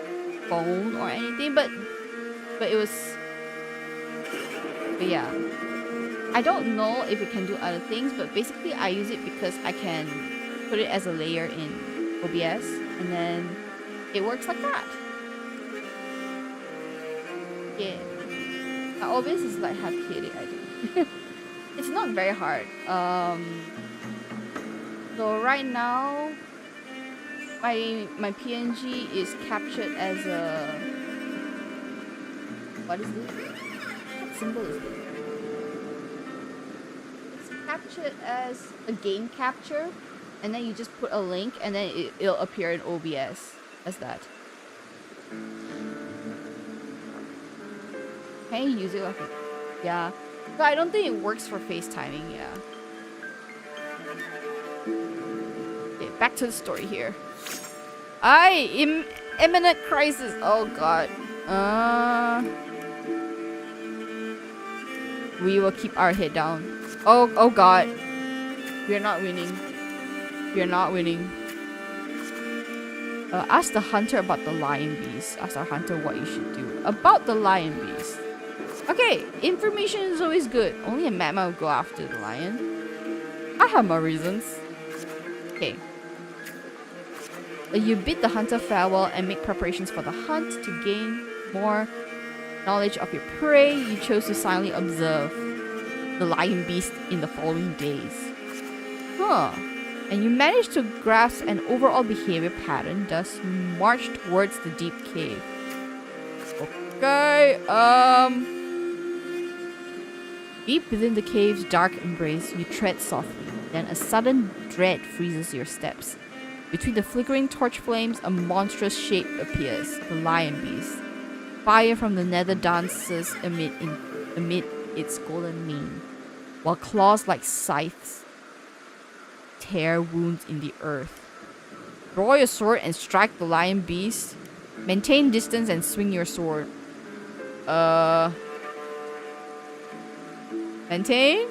phone or anything, but it was. But yeah, I don't know if it can do other things, but basically I use it because I can put it as a layer in OBS, and then it works like that. Yeah, my OBS is like half kitty, I think. It's not very hard. So right now, my PNG is captured as a, what is this? What symbol is this? It's captured as a game capture, and then you just put a link, and then it'll appear in OBS as that. Can you use it like a, yeah. So I don't think it works for FaceTiming, yeah. Okay, back to the story here. Imminent crisis. Oh god. We will keep our head down. Oh god. We are not winning. We are not winning. Ask the hunter about the lion beast. Ask our hunter what you should do about the lion beast. Okay, information is always good. Only a madman would go after the lion. I have my reasons. Okay. You bid the hunter farewell and make preparations for the hunt to gain more knowledge of your prey. You chose to silently observe the lion beast in the following days. Huh. And you managed to grasp an overall behavior pattern, thus march towards the deep cave. Okay, Deep within the cave's dark embrace, you tread softly. Then a sudden dread freezes your steps. Between the flickering torch flames, a monstrous shape appears, the lion beast. Fire from the nether dances amid its golden mane, while claws like scythes tear wounds in the earth. Draw your sword and strike the lion beast. Maintain distance and swing your sword. Maintain?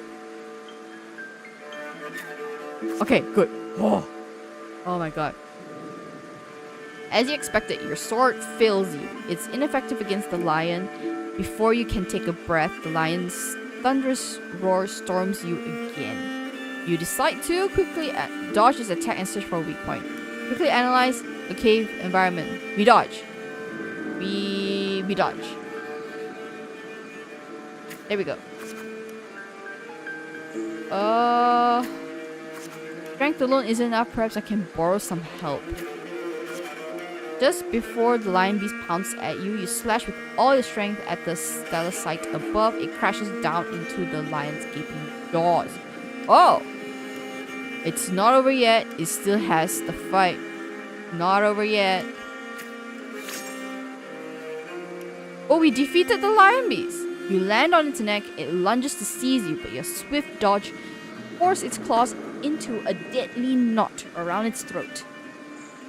Okay, good. Oh my god. As you expected, your sword fails you. It's ineffective against the lion. Before you can take a breath, the lion's thunderous roar storms you again. You decide to quickly dodge its attack and search for a weak point. Quickly analyze the cave environment. We dodge. We dodge. There we go. Strength alone isn't enough. Perhaps I can borrow some help. Just before the lion beast pounces at you, you slash with all your strength at the stalactite above. It crashes down into the lion's gaping jaws. Oh! It's not over yet. It still has the fight. Not over yet. Oh, we defeated the lion beast. You land on its neck. It lunges to seize you, but your swift dodge forces its claws into a deadly knot around its throat.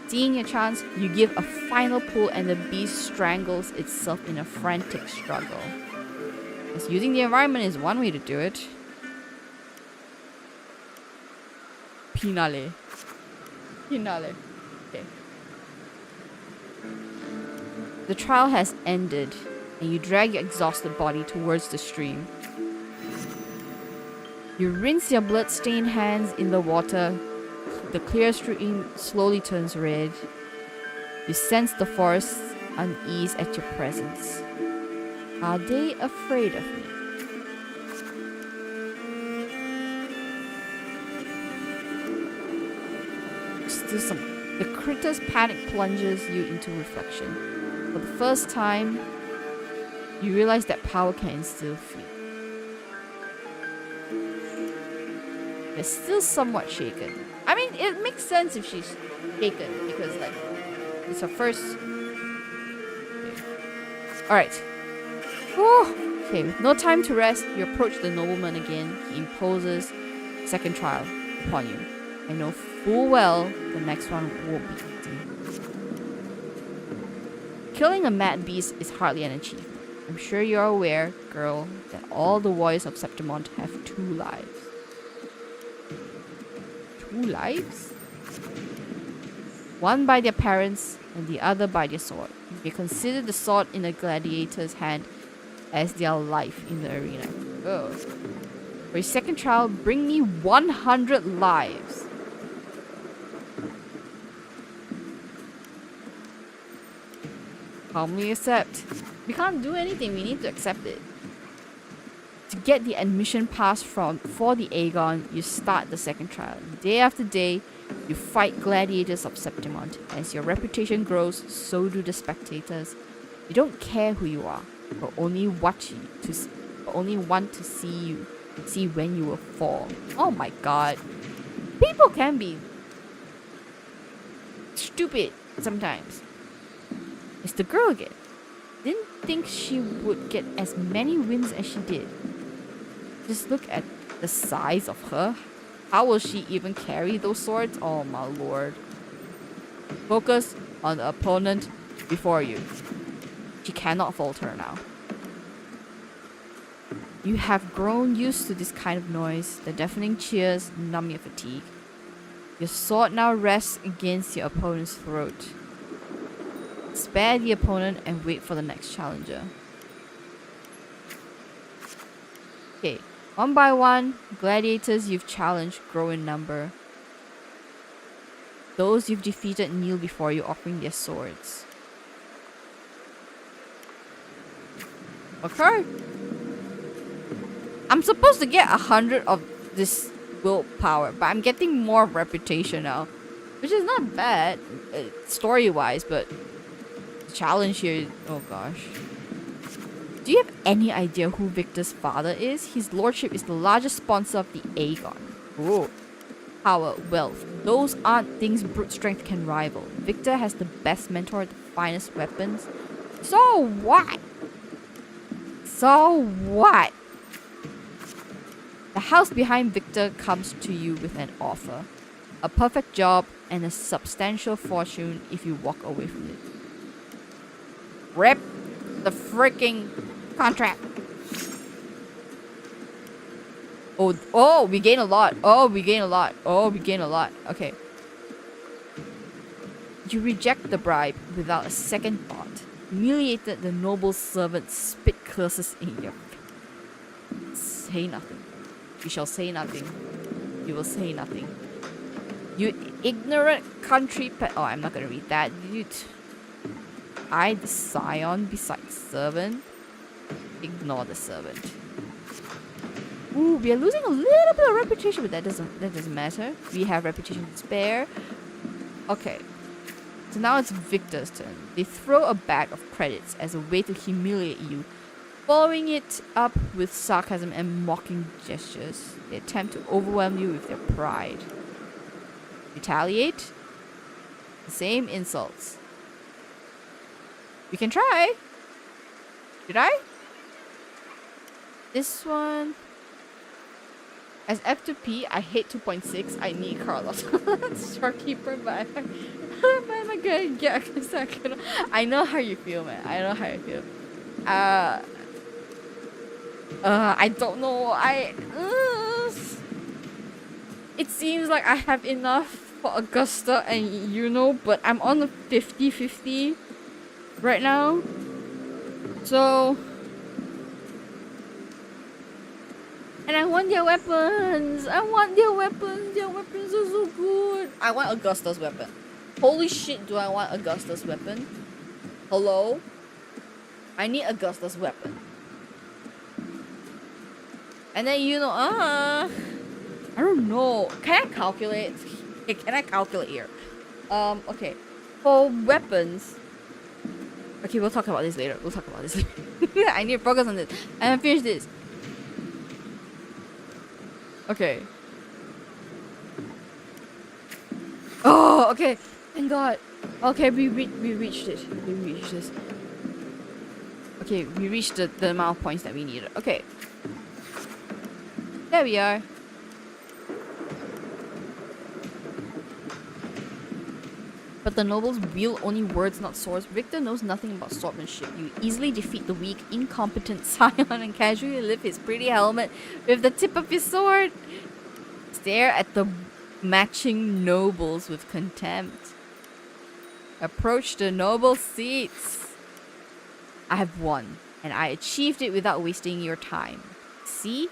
Seeing your chance, you give a final pull and the beast strangles itself in a frantic struggle. Because using the environment is one way to do it. Finale. Okay. The trial has ended, and you drag your exhausted body towards the stream. You rinse your blood-stained hands in the water. The clear stream slowly turns red. You sense the forest's unease at your presence. Are they afraid of me? The critter's panic plunges you into reflection. For the first time, you realize that power can instill fear. You're still somewhat shaken. I mean, it makes sense if she's shaken because, like, it's her first. Alright. Okay, with no time to rest, you approach the nobleman again. He imposes second trial upon you. I know full well the next one won't be easy. Killing a mad beast is hardly an achievement. I'm sure you're aware, girl, that all the warriors of Septimont have 2 lives. 2 lives? One by their parents and the other by their sword. They consider the sword in a gladiator's hand as their life in the arena. Oh. For your second trial, bring me 100 lives. Calmly accept. We can't do anything, we need to accept it. To get the admission pass for the Aegon, you start the second trial. Day after day, you fight gladiators of Septimont. As your reputation grows, so do the spectators. You don't care who you are, but only want to see when you will fall. Oh my god. People can be stupid sometimes. It's the girl again. Didn't think she would get as many wins as she did. Just look at the size of her. How will she even carry those swords? Oh my lord. Focus on the opponent before you. She cannot falter now. You have grown used to this kind of noise. The deafening cheers numb your fatigue. Your sword now rests against your opponent's throat. Spare the opponent and wait for the next challenger. Okay, one by one, gladiators you've challenged grow in number. Those you've defeated kneel before you, offering their swords. Okay. I'm supposed to get 100 of this willpower, but I'm getting more reputation now, which is not bad story-wise, but the challenge here, oh gosh. Do you have any idea who Victor's father is? His lordship is the largest sponsor of the Aegon. Oh. Power, wealth, those aren't things brute strength can rival. Victor has the best mentor, the finest weapons. So what? So what? The house behind Victor comes to you with an offer. A perfect job and a substantial fortune if you walk away from it. Rip the freaking contract. Oh, we gain a lot. Oh, we gain a lot. Oh, we gain a lot. Okay. You reject the bribe without a second thought. Humiliated, the noble servant spit curses in your face. Say nothing. You shall say nothing. You will say nothing. You ignorant country pet. Oh, I'm not gonna read that. I, the scion beside servant. Ignore the servant. Ooh, we are losing a little bit of reputation, but that doesn't matter. We have reputation to spare. Okay. So now it's Victor's turn. They throw a bag of credits as a way to humiliate you, following it up with sarcasm and mocking gestures. They attempt to overwhelm you with their pride. Retaliate? The same insults. We can try. Should I? This one. As F2P, I hate 2.6. I need Carlos. Storekeeper, but I'm not gonna get a second. I know how you feel, man. I know how you feel. I don't know. It seems like I have enough for Augusta and but I'm on the 50-50 right now. So. And I want their weapons. I want their weapons. Their weapons are so good. I want Augusta's weapon. Holy shit, do I want Augusta's weapon? Hello? I need Augusta's weapon. And then I don't know. Can I calculate? Okay, can I calculate here? Okay. For weapons. Okay, we'll talk about this later. I need to focus on this. And finish this. Okay. Oh, okay. Thank God. Okay, we reached it. We reached this. Okay, we reached the amount of points that we needed. Okay. There we are. But the nobles wield only words, not swords. Victor knows nothing about swordsmanship. You easily defeat the weak, incompetent scion and casually lift his pretty helmet with the tip of his sword. Stare at the matching nobles with contempt. Approach the noble seats. I have won, and I achieved it without wasting your time. See?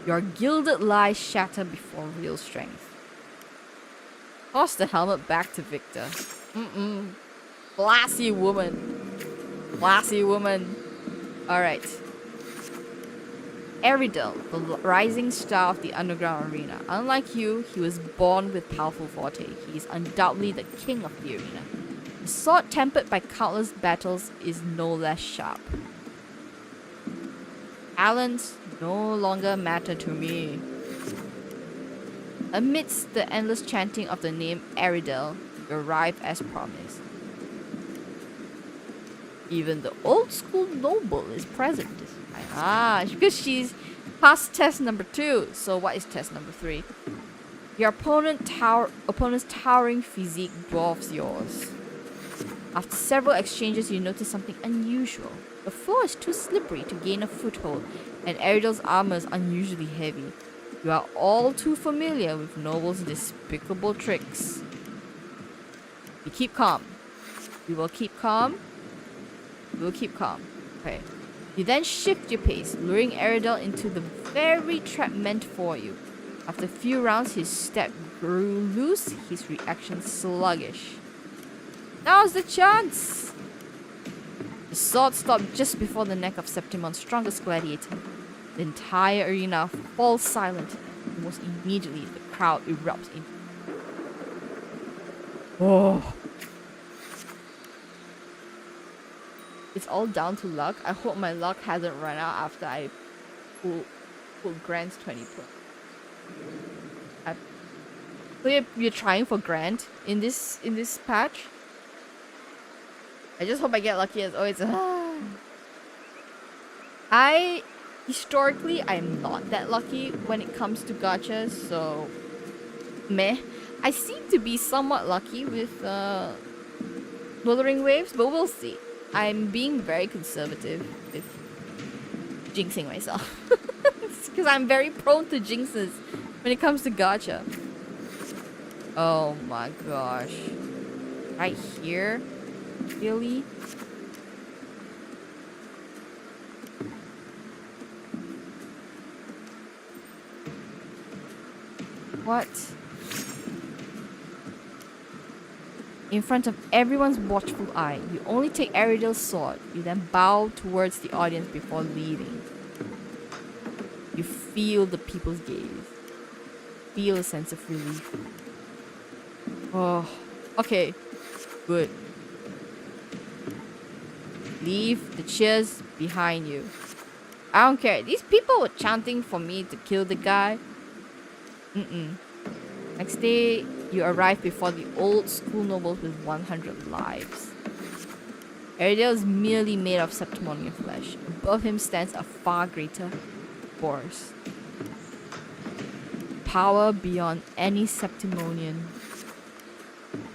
Your gilded lies shatter before real strength. Toss the helmet back to Victor. Classy woman. Classy woman. Alright. Eridel, the rising star of the underground arena. Unlike you, he was born with powerful forte. He is undoubtedly the king of the arena. A sword tempered by countless battles is no less sharp. Talents no longer matter to me. Amidst the endless chanting of the name Eridel, you arrive as promised. Even the old school noble is present this time. Ah, because she's passed test number 2. So what is test number 3? Your opponent's towering physique dwarfs yours. After several exchanges, you notice something unusual. The floor is too slippery to gain a foothold, and Eridel's armor is unusually heavy. You are all too familiar with Noble's despicable tricks. You keep calm. We will keep calm. We will keep calm. Okay. You then shift your pace, luring Aerodel into the very trap meant for you. After a few rounds, his step grew loose, his reaction sluggish. Now's the chance! The sword stopped just before the neck of Septimon's strongest gladiator. The entire arena falls silent. Almost immediately, the crowd erupts in. Oh. It's all down to luck. I hope my luck hasn't run out after I pull Grant's 20 point. So you're trying for Grant in this patch? I just hope I get lucky as always. Historically, I'm not that lucky when it comes to gachas, so meh. I seem to be somewhat lucky with Wuthering Waves, but we'll see. I'm being very conservative with jinxing myself. Because I'm very prone to jinxes when it comes to gacha. Oh my gosh. Right here? Really? What? In front of everyone's watchful eye, you only take Aridel's sword. You then bow towards the audience before leaving. You feel the people's gaze. Feel a sense of relief. Oh, okay. Good. Leave the cheers behind you. I don't care. These people were chanting for me to kill the guy. Next day, you arrive before the old school nobles with 100 lives. Aerodel is merely made of Septimonian flesh. Above him stands a far greater force. Power beyond any Septimonian.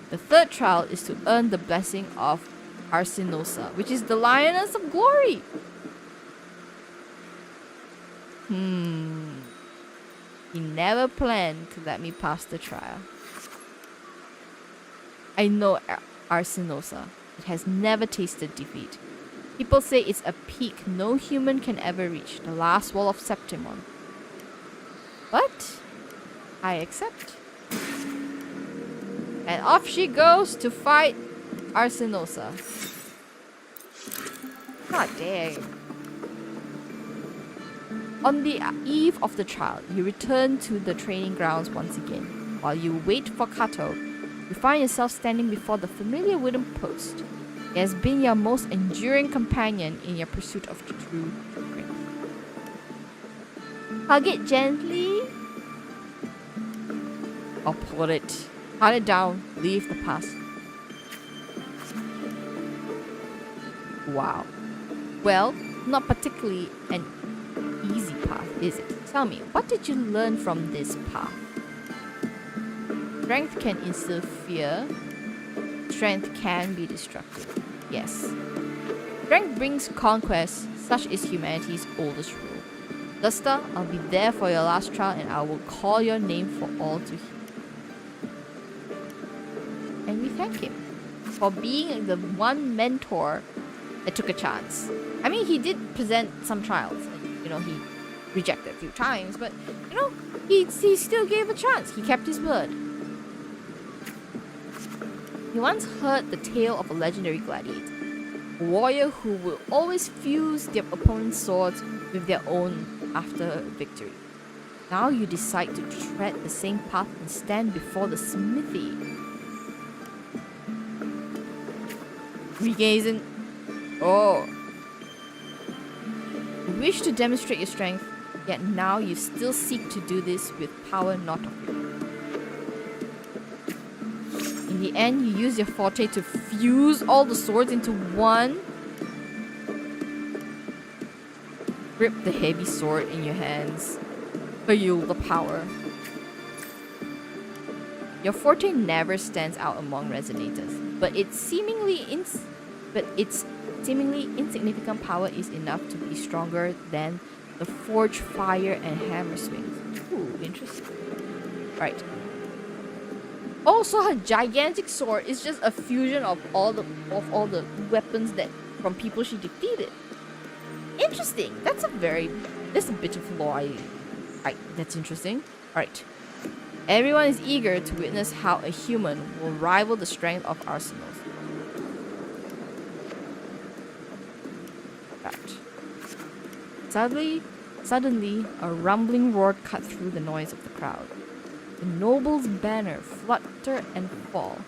The third trial is to earn the blessing of Arsinosa, which is the Lioness of Glory. He never planned to let me pass the trial. I know Arsinosa. It has never tasted defeat. People say it's a peak no human can ever reach, the last wall of Septimon. But I accept. And off she goes to fight Arsinosa. God dang. On the eve of the trial, you return to the training grounds once again. While you wait for Kato, you find yourself standing before the familiar wooden post. It has been your most enduring companion in your pursuit of true strength. Hug it gently. Or pull it. Cut it down. Leave the past. Wow. Well, not particularly an easy path, is it? Tell me, what did you learn from this path? Strength can instill fear. Strength can be destructive. Yes. Strength brings conquest, such is humanity's oldest rule. Gusta, I'll be there for your last trial and I will call your name for all to hear. And we thank him for being the one mentor that took a chance. I mean, he did present some trials. And, he rejected a few times, but, he still gave a chance. He kept his word. He once heard the tale of a legendary gladiator, a warrior who will always fuse their opponent's swords with their own after victory. Now you decide to tread the same path and stand before the smithy. Regazing. Oh. You wish to demonstrate your strength, yet now you still seek to do this with power not of your own. In the end, you use your forte to fuse all the swords into one. Grip the heavy sword in your hands. Feel the power. Your forte never stands out among resonators, but its seemingly insignificant power is enough to be stronger than the forge fire and hammer swings. Ooh, interesting. Right. Also, her gigantic sword is just a fusion of all the weapons that from people she defeated. Interesting. That's a bit of flaw. That's interesting. All right. Everyone is eager to witness how a human will rival the strength of arsenals. Right. Suddenly, a rumbling roar cut through the noise of the crowd. The noble's banner flutter and fall.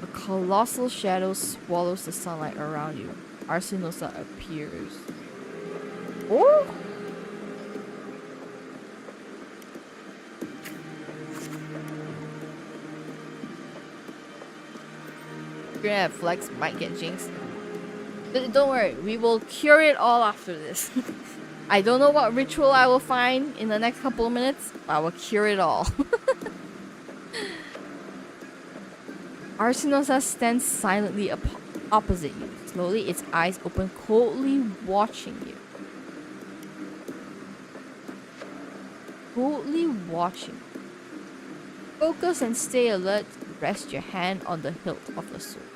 A colossal shadow swallows the sunlight around you. Arsinosa appears. Oh! Grenade Flex might get jinxed. But don't worry, we will cure it all after this. I don't know what ritual I will find in the next couple of minutes, but I will cure it all. Arsinosa stands silently opposite you. Slowly, its eyes open, coldly watching you. Coldly watching. Focus and stay alert. Rest your hand on the hilt of the sword.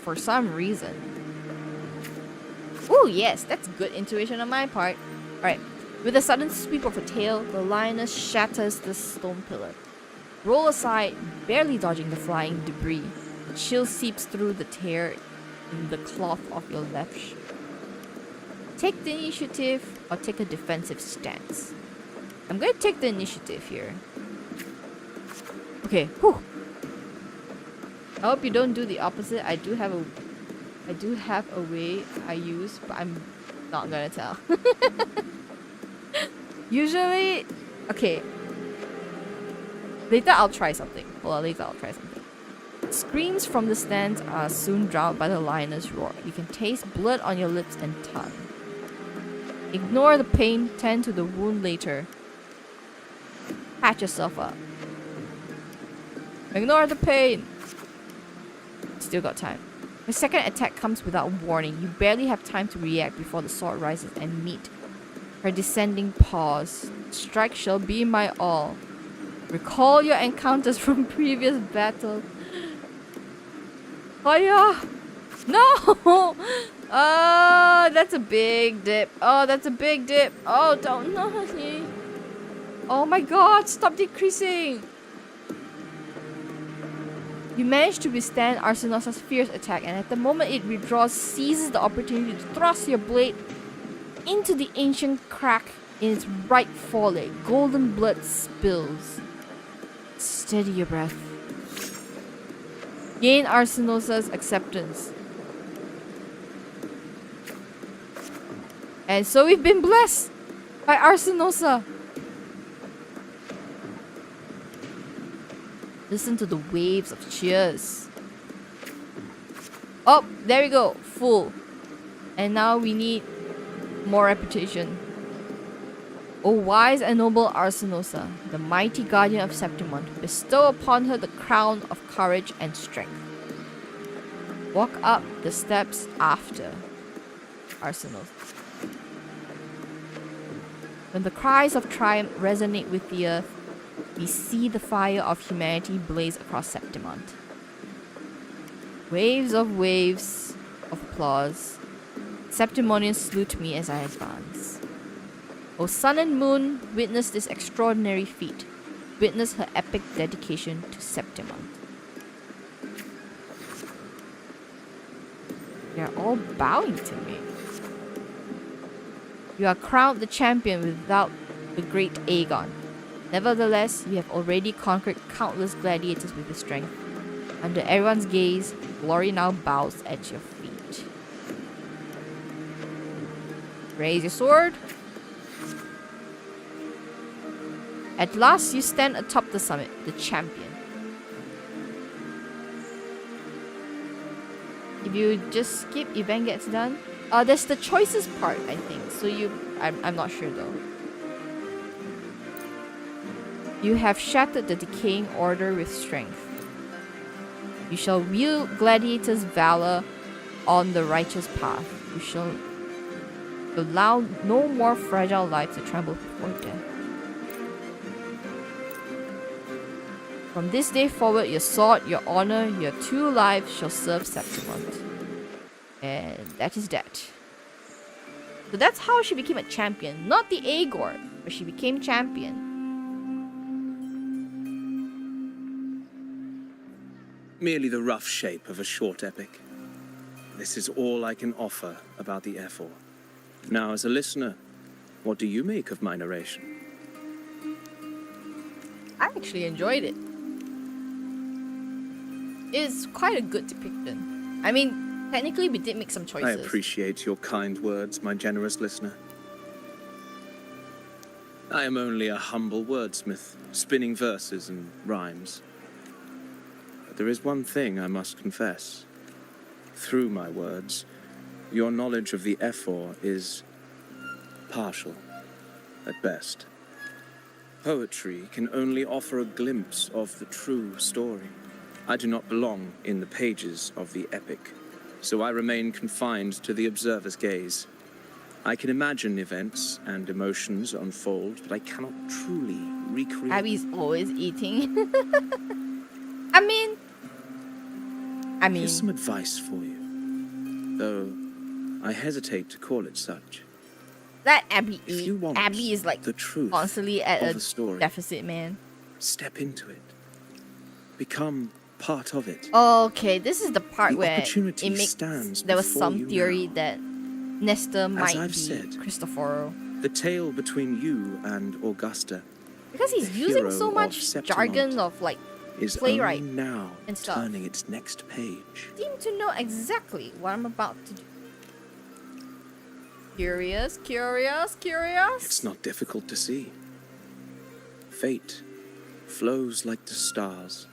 For some reason. Oh yes, that's good intuition on my part. Alright, with a sudden sweep of her tail, the lioness shatters the stone pillar. Roll aside, barely dodging the flying debris. The chill seeps through the tear in the cloth of your left shoe. Take the initiative or take a defensive stance. I'm going to take the initiative here. Okay, whew. I hope you don't do the opposite. I do have a way I use, but I'm not gonna tell. Usually, okay. Later I'll try something. Screams from the stands are soon drowned by the lioness roar. You can taste blood on your lips and tongue. Ignore the pain, tend to the wound later. Patch yourself up. Ignore the pain. Still got time. The second attack comes without warning. You barely have time to react before the sword rises and meet her descending paws. Strike shall be my all. Recall your encounters from previous battles. Fire! No! That's a big dip. Oh, that's a big dip. Oh, don't know. Oh my god, stop decreasing. You manage to withstand Arsinosa's fierce attack, and at the moment it withdraws, seizes the opportunity to thrust your blade into the ancient crack in its right foreleg. Golden blood spills. Steady your breath. Gain Arsinosa's acceptance. And so we've been blessed by Arsinosa. Listen to the waves of cheers. Oh, there we go. Full. And now we need more reputation. O wise and noble Arsinosa, the mighty guardian of Septimont, bestow upon her the crown of courage and strength. Walk up the steps after Arsinosa. When the cries of triumph resonate with the earth, we see the fire of humanity blaze across Septimont. Waves of applause. Septimonians salute me as I advance. O sun and moon, witness this extraordinary feat. Witness her epic dedication to Septimont. They are all bowing to me. You are crowned the champion without the great Aegon. Nevertheless, you have already conquered countless gladiators with your strength. Under everyone's gaze, glory now bows at your feet. Raise your sword. At last, you stand atop the summit, the champion. If you just skip, event gets done. There's the choices part, I think. So I'm not sure though. You have shattered the decaying order with strength. You shall wield gladiators' valor on the righteous path. You shall allow no more fragile life to tremble before death. From this day forward, your sword, your honor, your 2 lives shall serve Septimont. And that is that. So that's how she became a champion. Not the Agor, but she became champion. Merely the rough shape of a short epic. This is all I can offer about the Ephor. Now, as a listener, what do you make of my narration? I actually enjoyed it. It's quite a good depiction. I mean, technically we did make some I choices. appreciate your kind words, my generous listener. I am only a humble wordsmith, spinning verses and rhymes. But there is one thing I must confess. Through my words, your knowledge of the Ephor is partial, at best. Poetry can only offer a glimpse of the true story. I do not belong in the pages of the epic, so I remain confined to the observer's gaze. I can imagine events and emotions unfold, but I cannot truly recreate. Abby's always eating. I mean, Here's some advice for you, though I hesitate to call it such. that Abby If you want Abby is like the truth constantly at of a the story, deficit, man. step into it. Become part of it. Okay, this is the part The where opportunity it makes stands there was before some you theory now. that Nestor might I've be said, Cristoforo. The tale between you and Augusta Because he's the using hero so of much Septimont jargon of like is playwright only now and stuff. turning its next page. seem to know exactly what I'm about to do. Curious, curious, curious. It's not difficult to see. Fate flows like the stars,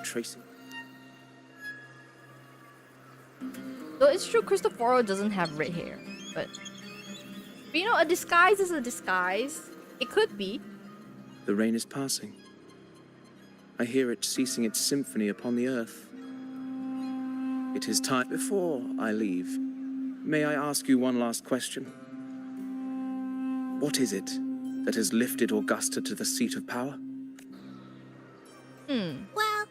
tracing. Though it's true Cristoforo doesn't have red hair, but you know, a disguise is a disguise. It could be. The rain is passing. I hear it ceasing its symphony upon the earth. It is time. Before I leave, may I ask you one last question? What is it that has lifted Augusta to the seat of power? Well,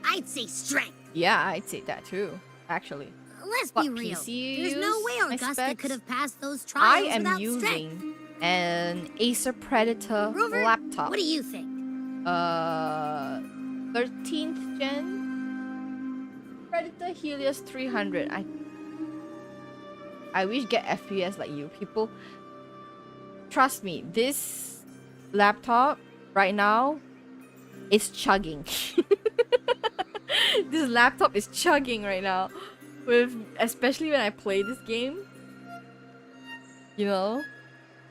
I'd say strength. Yeah, I'd say that too, actually. Let's What be real. PC There's no use, way my Augusta specs? could have passed those I trials am without using strength. an Acer Predator Rover, laptop. what do you think? 13th gen Predator Helios 300. I wish get FPS like you people. Trust me, this laptop right now is chugging. This laptop is chugging right now, especially when I play this game. You know,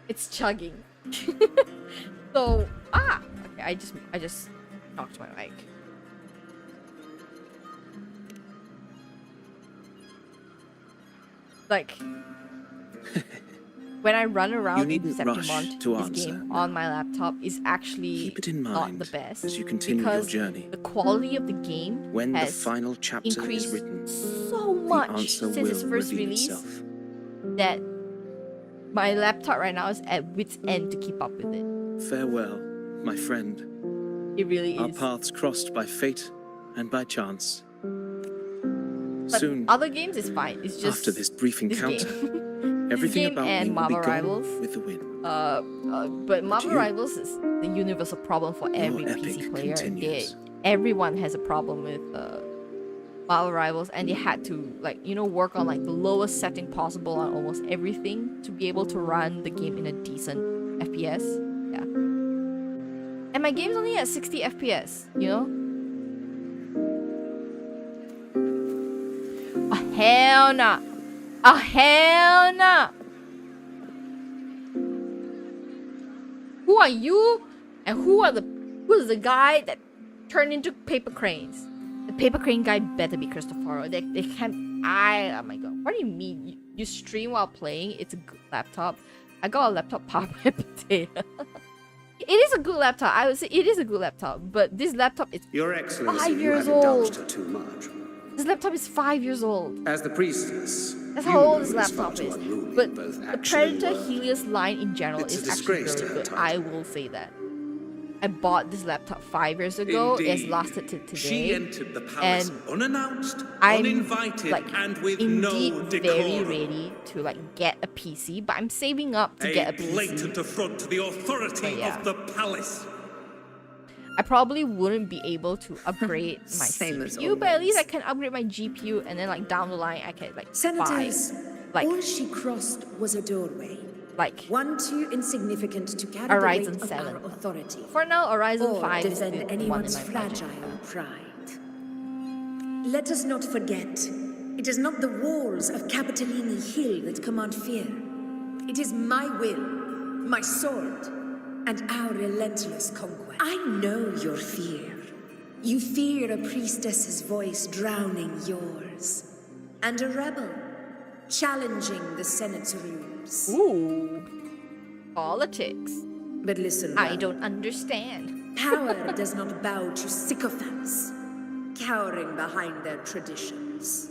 it's chugging. So okay, I just knocked my mic. Like when I run around in needn't rush Septimont, to this answer game now. on my laptop is actually Keep it in not mind the best as you continue your because journey. the quality of the game When the has final chapter is increased written, so the much answer since its will first reveal release itself. that my laptop right now is at wit's end to keep up with it. Farewell, my friend. It really Our is. paths crossed by fate and by chance. But Soon, other games is fine. It's just after this brief this encounter, game. everything game about and me will be Marvel gone Rivals. with the wind. But Marvel you? Rivals is the universal problem for every Your PC epic player. continues. Everyone has a problem with Marvel Rivals, and they had to work on like the lowest setting possible on almost everything to be able to run the game in a decent FPS. Yeah. And my game's only at 60 FPS, you know? Oh, hell nah. Oh, hell nah. Who are you? And who is the guy that turned into paper cranes? The paper crane guy better be Cristoforo. They can't. Oh my god. What do you mean? You stream while playing? It's a good laptop. I got a laptop powered by a potato. It is a good laptop. I would say it is a good laptop. But this laptop is Your Excellency, 5 you years have indulged old. her too much. This laptop is 5 years old. As the priestess, That's You how old know this it's far laptop too is. unruly, But both the action and Predator word. Helios line in general It's a is actually disgrace to very her good. title. I will say that. I bought this laptop 5 years ago. It's Indeed. lasted to today. She entered the palace and unannounced, I'm uninvited, like and with indeed no very decorum. ready to like get a PC, but I'm saving up to get a PC. blatant affront to the authority But yeah. of the palace. I probably wouldn't be able to upgrade my Same as CPU, but at least I always. can upgrade my GPU, and then like down the line I can like Senators, buy like all she crossed was a doorway. like One too insignificant to carry Horizon the weight of 7. our authority. For now, Horizon Or 5 is defend the one anyone's in my budget. fragile pride. Let us not forget, it is not the walls of Capitolini Hill that command fear. It is my will, my sword, and our relentless conquest. I know your fear. You fear a priestess's voice drowning yours, and a rebel challenging the Senate's rules. Ooh, politics. But listen, I well, don't understand. power does not bow to sycophants, cowering behind their traditions.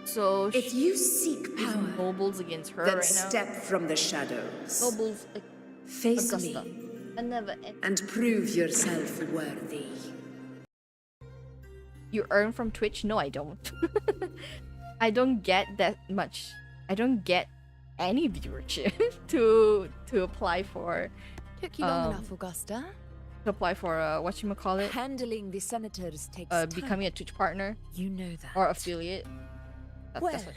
So If you seek she's power, nobles against her then right now. step from the shadows. Nobles Face Augusta. me I never. and prove yourself worthy. You earn from Twitch? No, I don't. I don't get that much. I don't get any viewership to apply for Took you long enough, Augusta. whatchamacallit, Handling the senators takes becoming a Twitch partner You know that. or affiliate. Well, That's what-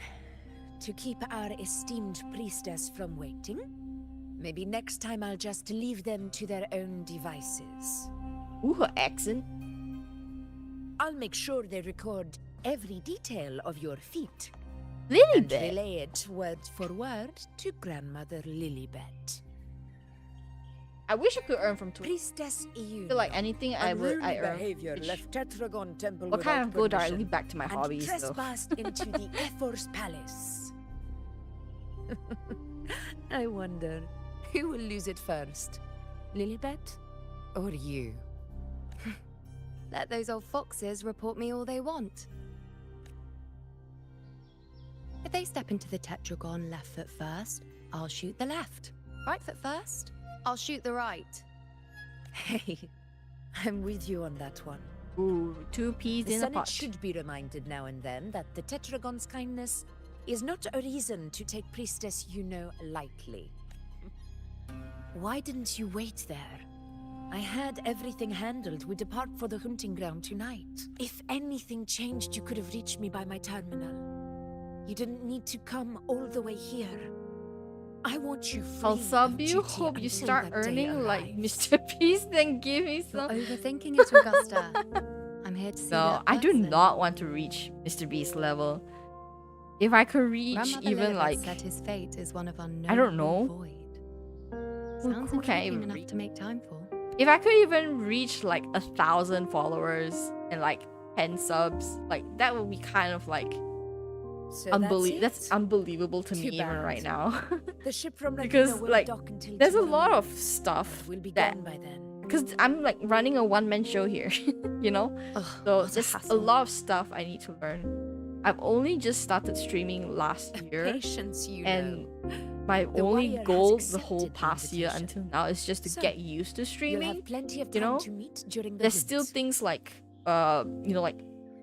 to keep our esteemed priestess from waiting, maybe next time I'll just leave them to their own devices. Ooh, her accent. I'll make sure they record every detail of your feat and Lilybet. relay it word for word to Grandmother Lilybet. I wish I could earn from Twitch. Priestess I EU. feel like anything I would I earn. behavior Twitch left Tetragon Temple will kind without of go permission directly back to my and hobbies though. trespassed into the Ephor's palace. I wonder, who will lose it first? Lilybet or you? Let those old foxes report me all they want. If they step into the tetragon left foot first, I'll shoot the left. Right foot first, I'll shoot the right. Hey, I'm with you on that one. Ooh, 2 peas The in a Senate pot. should be reminded now and then that the Tetragon's kindness is not a reason to take Priestess Yuno lightly. Why didn't you wait there? I had everything handled. We depart for the hunting ground tonight. If anything changed, you could have reached me by my terminal. You didn't need to come all the way here. I want you free. I'll of sub you. duty Hope you until start that day earning like arrives. Mr. Peace, then give me You're some. overthinking it, Augusta. I'm here to see No, that I do person. not want to reach Mr. Beast level. If I could reach Grandmother even Lilibet like said his fate is one of unknown I don't know. void. Who- Sounds who can't intriguing even enough read? to make time for. if I could even reach like 1,000 followers and like 10 subs, like that would be kind of like So that's it? unbelievable to Too me even bad. right now. The ship from Because, Laguna will like, dock until There's a tomorrow lot of morning. stuff We'll be that gone by then. because I'm like running a one-man show here, you know. Ugh, So what a there's a hassle. lot of stuff I need to learn. I've only just started streaming last year, Patience, you and know. my The only warrior has goal the whole accepted the past year invitation. until now is just to So, get used to You'll streaming. have plenty of you time know? to meet during the There's still hunt. things like like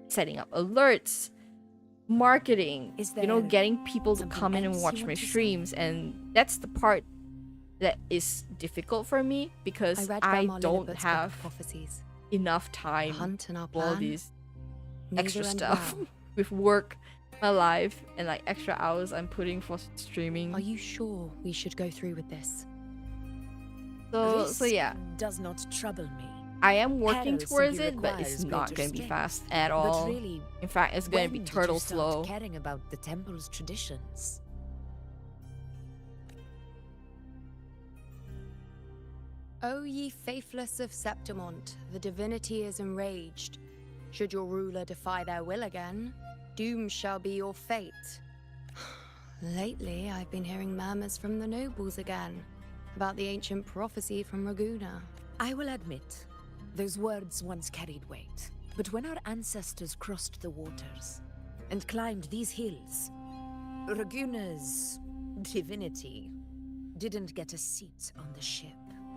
setting up alerts, marketing, Is getting there people to something come in and else you watch want my to say? streams, and that's the part that is difficult for me because I read I Grandma don't Lilibet's book of have prophecies. enough A time hunt in our for all plan. these Neither extra end stuff well. with work, my life, and like extra hours I'm putting for streaming. Are you sure we should go through with this? So Risk yeah, does not trouble me. I am working Peril towards simply it, but it's requires not greater going to be strength. fast at all. But really, In fact, it's going to be when did turtle you start slow. caring about the temple's traditions? O ye faithless of Septimont, the divinity is enraged. Should your ruler defy their will again, doom shall be your fate. Lately, I've been hearing murmurs from the nobles again about the ancient prophecy from Raguna. I will admit, those words once carried weight. But when our ancestors crossed the waters, and climbed these hills, Raguna's divinity didn't get a seat on the ship.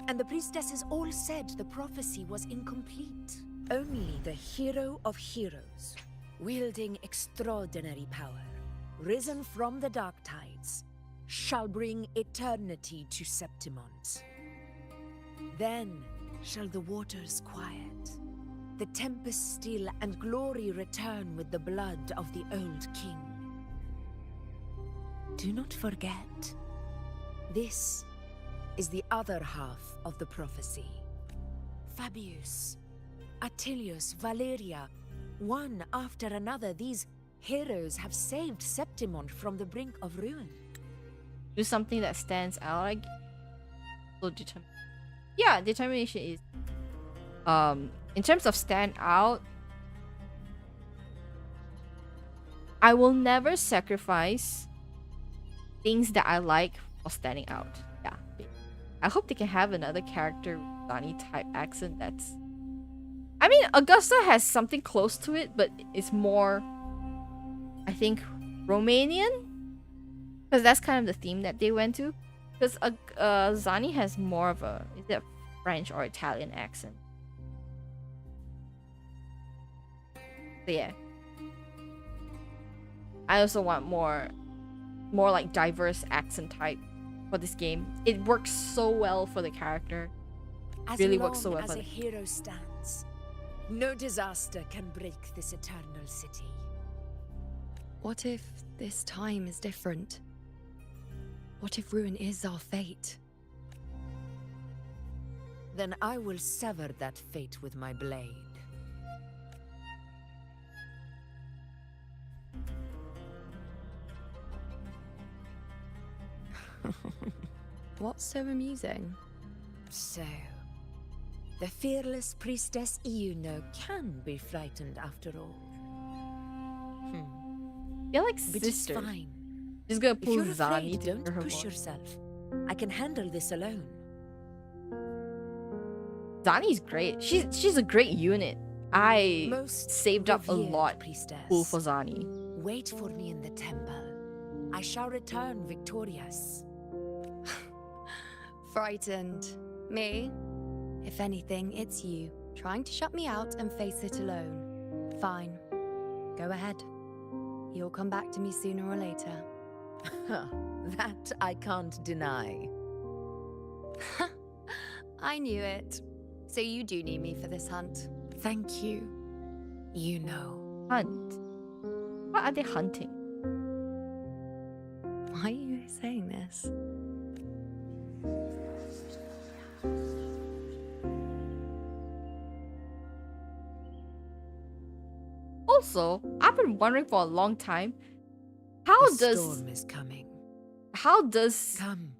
And the priestesses all said the prophecy was incomplete. Only the hero of heroes, wielding extraordinary power, risen from the dark tides, shall bring eternity to Septimont. Then shall the waters quiet, the tempest still, and glory return with the blood of the old king. Do not forget, this is the other half of the prophecy. Fabius, Attilius, Valeria, one after another, these heroes have saved Septimont from the brink of ruin. Do something that stands out. Like, so yeah, determination is in terms of stand out, I will never sacrifice things that I like for standing out. Yeah, I hope they can have another character Zani type accent. That's, I mean, Augusta has something close to it, but it's more, I think, Romanian, because that's kind of the theme that they went to. Because Zani has more of a, is it a French or Italian accent? So yeah, I also want more like diverse accent type for this game. It works so well for the character. As really long works so well as for a hero stands, no disaster can break this eternal city. What if this time is different? What if ruin is our fate? Then I will sever that fate with my blade. What's so amusing? So, the fearless priestess Iuno can be frightened after all. They're like But sisters. it's fine. Just gonna If pull you're Zani afraid, to don't her push voice. yourself. I can handle this alone. Zani's great. She's a great unit. I Most saved up a revered lot priestess. full for Zani. Wait for me in the temple. I shall return victorious. Frightened. Me? If anything, it's you, trying to shut me out and face it alone. Fine. Go ahead. You'll come back to me sooner or later. That I can't deny. I knew it. So you do need me for this hunt. Thank you. You know. Hunt. What are they hunting? Why are you saying this? Also, I've been wondering for a long time, how The does storm is coming. Come.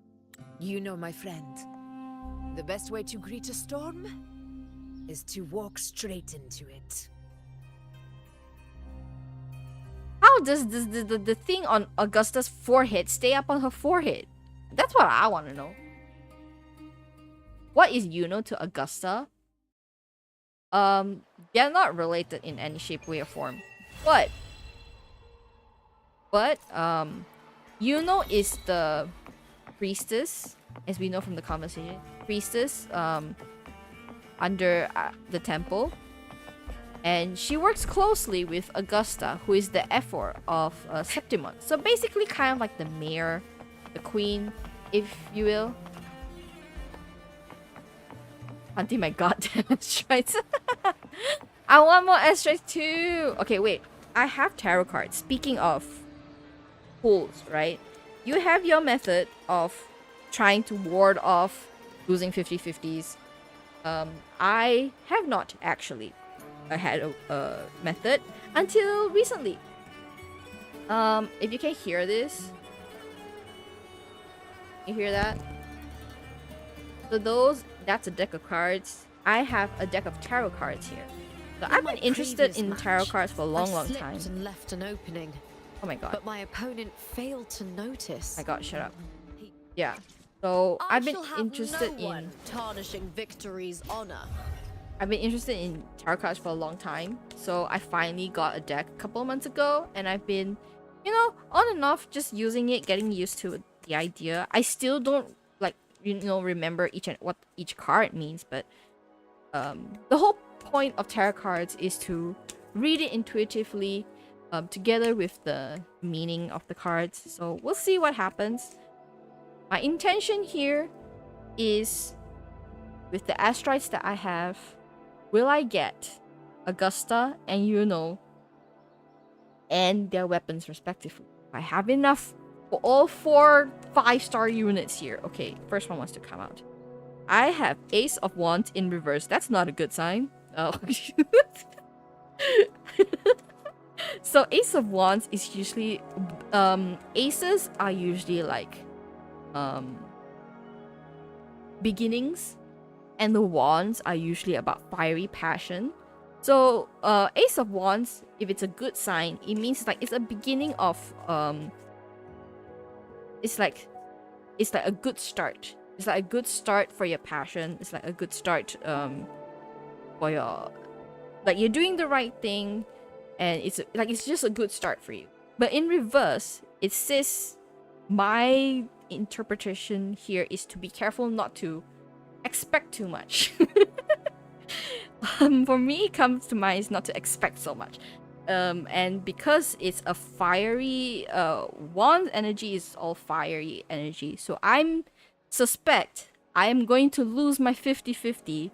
You know, my friend. The best way to greet a storm is to walk straight into it. how does the thing on Augusta's forehead stay up on her forehead? That's what I want to know. What is Yuno to Augusta? They're not related in any shape, way, or form. But Yuno is the priestess, as we know from the conversation. Priestess, under the temple. And she works closely with Augusta, who is the effort of Septimont. So basically kind of like the mayor, the queen, if you will. Hunting my goddamn asteroids. I want more asteroids too. Okay, wait. I have tarot cards. Speaking of pools, right? You have your method of trying to ward off losing 50-50s. I have not actually had a method until recently. If you can hear this, you hear that? So that's a deck of cards. I have a deck of tarot cards here. So I've been interested in tarot cards for a long time. And left an opening, Oh my god. but my opponent failed to notice. My god, shut up. Yeah. So I've been I shall have interested no one in tarnishing victory's honor. I've been interested in tarot cards for a long time, so I finally got a deck a couple of months ago, and I've been, you know, on and off just using it, getting used to the idea. I still don't like, you know, remember what each card means, but the whole point of tarot cards is to read it intuitively, together with the meaning of the cards. So we'll see what happens. My intention here is, with the asteroids that I have, will I get Augusta and Yuno and their weapons respectively? I have enough for all 4 5-star units here. Okay, first one wants to come out. I have Ace of Wands in reverse. That's not a good sign. Oh. So Ace of Wands is usually aces are usually like beginnings, and the wands are usually about fiery passion. So Ace of Wands, if it's a good sign, it means like it's a beginning of it's like a good start. It's like a good start for your passion. It's like a good start for your, like, you're doing the right thing, and it's just a good start for you. But in reverse, it says, my interpretation here is to be careful not to expect too much. For me, it comes to mind is not to expect so much. And because it's a fiery wand energy is all fiery energy, so I'm suspect I am going to lose my 50-50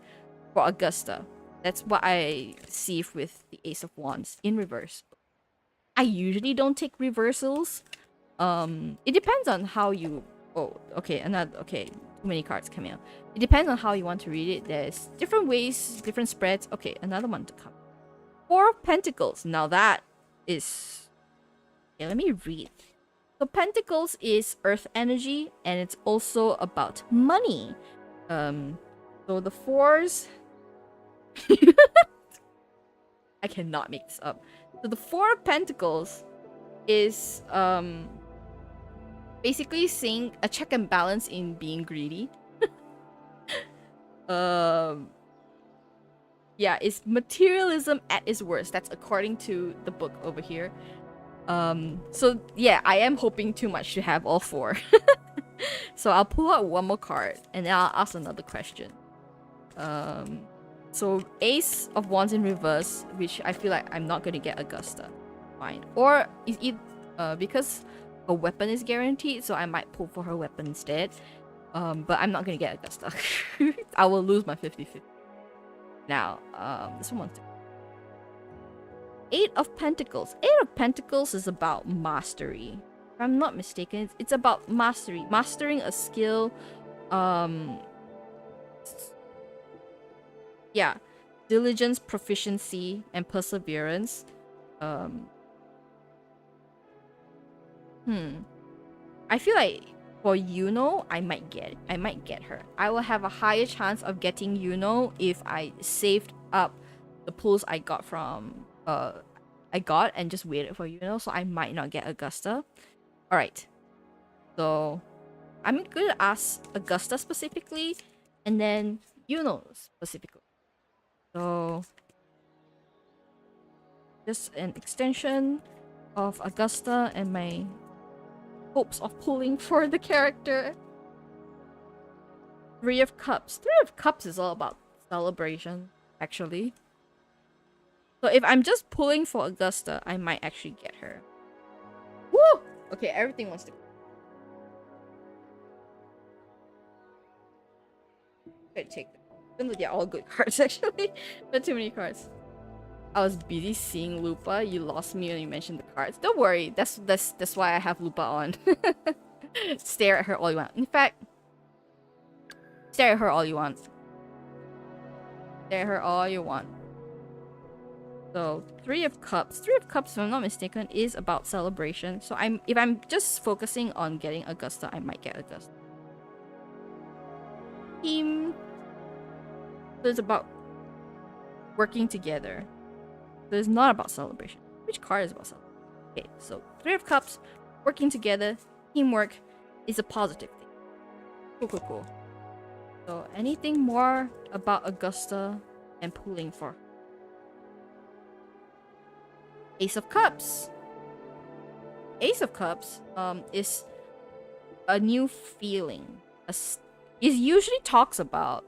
for Augusta. That's what I see with the Ace of Wands in reverse. I usually don't take reversals. It depends on how you... Oh, okay, okay, too many cards coming out. It depends on how you want to read it. There's different ways, different spreads. Okay, another one to come. 4 of Pentacles. Now that is... Okay, let me read. So Pentacles is earth energy, and it's also about money. So the 4s... I cannot make this up. So the 4 of Pentacles is basically saying a check and balance in being greedy. Yeah, it's materialism at its worst. That's according to the book over here. So yeah, I am hoping too much to have all 4. So I'll pull out one more card and then I'll ask another question. So Ace of Wands in reverse, which I feel like I'm not gonna get Augusta. Fine. Or is it because a weapon is guaranteed, so I might pull for her weapon instead. But I'm not gonna get Augusta. I will lose my 50-50. Now, this one wants to... 8 of Pentacles. 8 of Pentacles is about mastery. If I'm not mistaken, it's about mastery. Mastering a skill. Yeah. Diligence, proficiency, and perseverance. I feel like for Yuno, I might get her. I will have a higher chance of getting Yuno if I saved up the pulls I got from and just waited for Yuno, so I might not get Augusta. Alright. So I'm gonna ask Augusta specifically and then Yuno specifically. So just an extension of Augusta and my hopes of pulling for the character. 3 of Cups. 3 of Cups is all about celebration, actually. So if I'm just pulling for Augusta, I might actually get her. Woo! Okay, everything wants to... I'm gonna take them. Even though they're all good cards, actually. But too many cards. I was busy seeing Lupa. You lost me when you mentioned the cards. Don't worry. That's why I have Lupa on. Stare at her all you want. In fact, stare at her all you want. Stare at her all you want. So 3 of Cups. 3 of Cups, if I'm not mistaken, is about celebration. So if I'm just focusing on getting Augusta, I might get Augusta. Team. So it's about working together. So it's not about celebration. Which card is about celebration? Okay, so 3 of Cups, working together, teamwork is a positive thing. Cool. So anything more about Augusta? and pulling for. Ace of Cups. Ace of Cups is a new feeling. It usually talks about.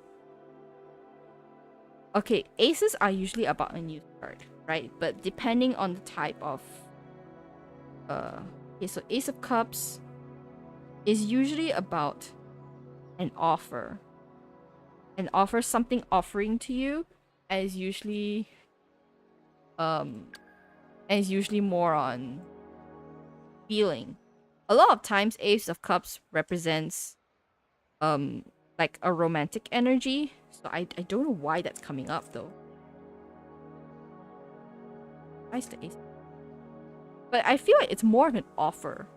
Okay, aces are usually about a new start, right? But depending on the type of okay, so Ace of Cups is usually about an offer. An offer, something offering to you, and is usually more on feeling. A lot of times Ace of Cups represents like a romantic energy. So I don't know why that's coming up though. Why is the Ace? But I feel like it's more of an offer.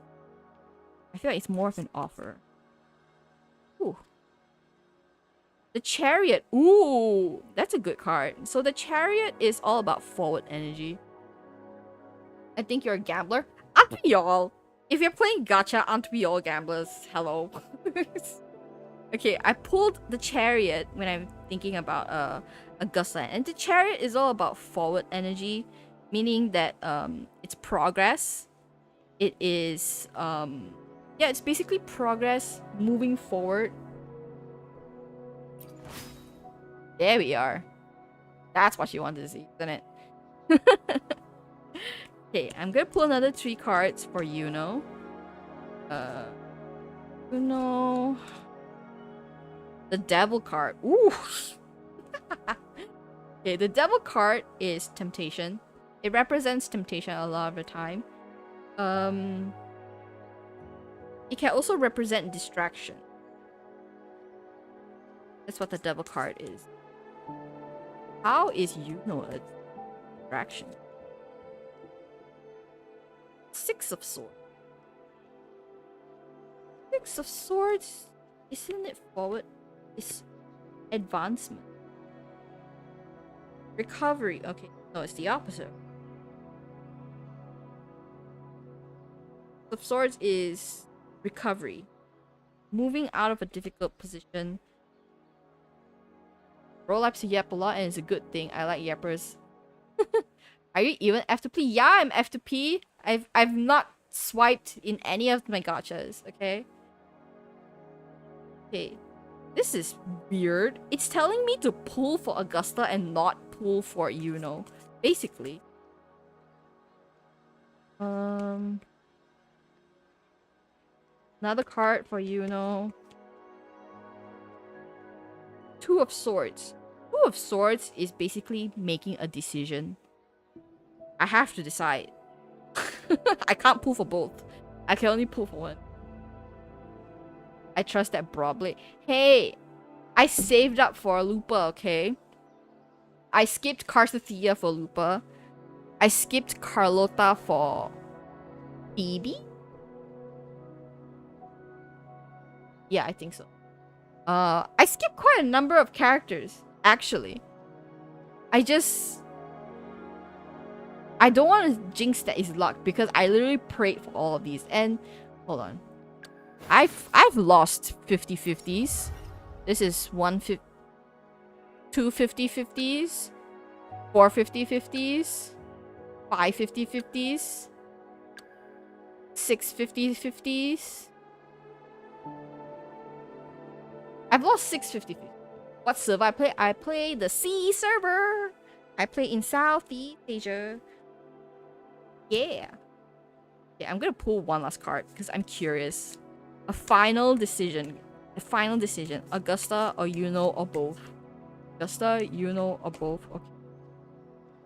Ooh. The Chariot. Ooh, that's a good card. So the Chariot is all about forward energy. I think you're a gambler. Aren't we all? If you're playing gacha, aren't we all gamblers? Hello. Okay, I pulled the Chariot when I'm thinking about Augusta, and the Chariot is all about forward energy, meaning that it's progress. It is yeah, it's basically progress, moving forward. There we are. That's what you wanted to see, isn't it? Okay, I'm gonna pull another 3 cards for Yuno. Yuno. The Devil card. Ooh. Okay, the Devil card is temptation. It represents temptation a lot of the time. It can also represent distraction. That's what the Devil card is. How is Yuno a distraction? 6 of Swords. 6 of Swords, isn't it forward? It's advancement. Recovery. Okay, no, it's the opposite. Of Swords is recovery. Moving out of a difficult position. Roll likes to yap a lot and it's a good thing. I like yappers. Are you even F2P? Yeah, I'm F2P. I've not swiped in any of my gachas, okay? Okay. This is weird. It's telling me to pull for Augusta and not pull for Yuno. Basically. Another card for Yuno. 2 of Swords. 2 of Swords is basically making a decision. I have to decide. I can't pull for both. I can only pull for one. I trust that broadly. Hey, I saved up for a Lupa, okay? I skipped Carthethia for Lupa. I skipped Carlota for Phoebe? Yeah, I think so. I skipped quite a number of characters, actually. I don't want to jinx that is luck because I literally prayed for all of these. And hold on. I've lost 50-50s. This is 2 50-50s, 4 50-50s, 5 50-50s, 6 50-50s. I've lost 6 50-50s. What server I play? I play the C server. I play in Southeast Asia. Yeah. Yeah, I'm gonna pull one last card because I'm curious. A final decision. Augusta or Yuno or both. Augusta, Yuno or both. Okay.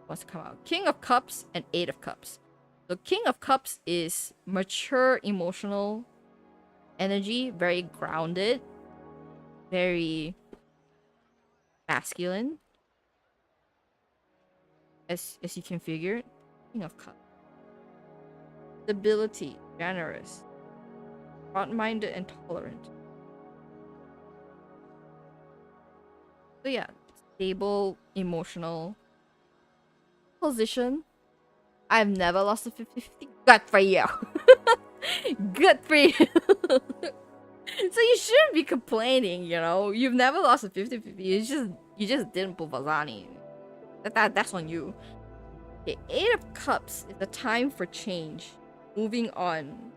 What's to come out? King of Cups and 8 of Cups. So King of Cups is mature emotional energy, very grounded, very masculine. As you can figure. King of Cups. Stability, generous, broad-minded and tolerant. So yeah, stable, emotional position. I've never lost a 50-50. Good for you. Good for you. So you shouldn't be complaining, you know. You've never lost a 50-50. You just didn't pull Vazani. That's on you. Okay, Eight of Cups is the time for change. Moving on.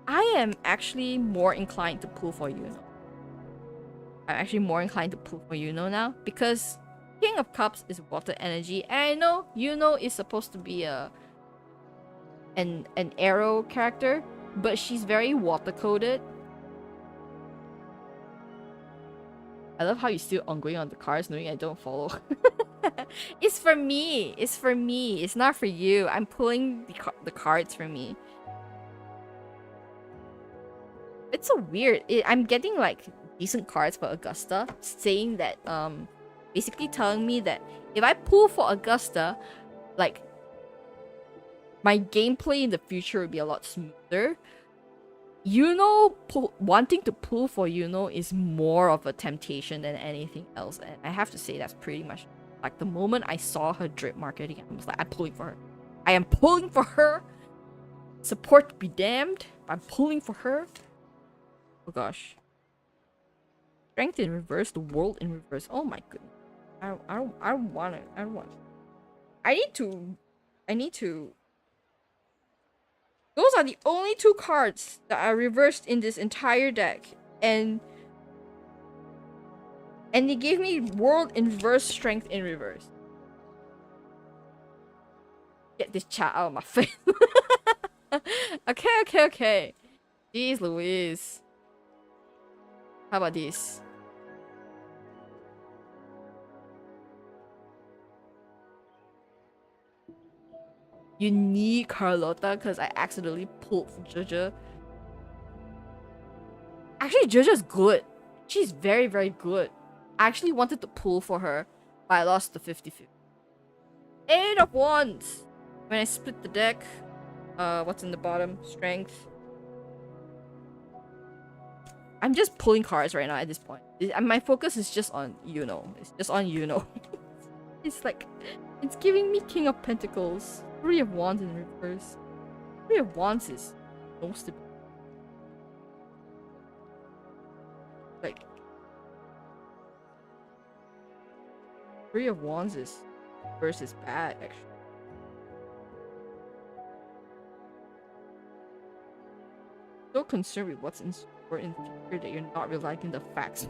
I am actually more inclined to pull for Yuno. I'm actually more inclined to pull for Yuno now because King of Cups is water energy, and I know Yuno is supposed to be an arrow character, but she's very water coded. I love how you're still ongoing on the cards knowing I don't follow. It's for me. It's for me. It's not for you. I'm pulling the cards for me. It's so weird. I'm getting like decent cards for Augusta, saying that basically telling me that if I pull for Augusta, like my gameplay in the future would be a lot smoother. Wanting to pull for is more of a temptation than anything else, and I have to say that's pretty much like the moment I saw her drip marketing, I was like, I'm pulling for her. I am pulling for her. Support be damned. I'm pulling for her. Oh gosh. Strength in reverse, the world in reverse. Oh my goodness. I don't want it. I don't want it. I need to. Those are the only two cards that are reversed in this entire deck. And they gave me world in reverse, strength in reverse. Get this chat out of my face. Okay. Jeez Louise. How about this? You need Carlotta because I accidentally pulled for Jojo. Actually, Jojo's good. She's very, very good. I actually wanted to pull for her, but I lost the 50-50. 8 of Wands. When I split the deck, what's in the bottom? Strength. I'm just pulling cards right now at this point. My focus is just on It's just on It's like, it's giving me King of Pentacles. 3 of Wands in reverse. 3 of Wands is most of like 3 of Wands is versus bad actually. So concerned with what's in store in the future that you're not realizing the facts.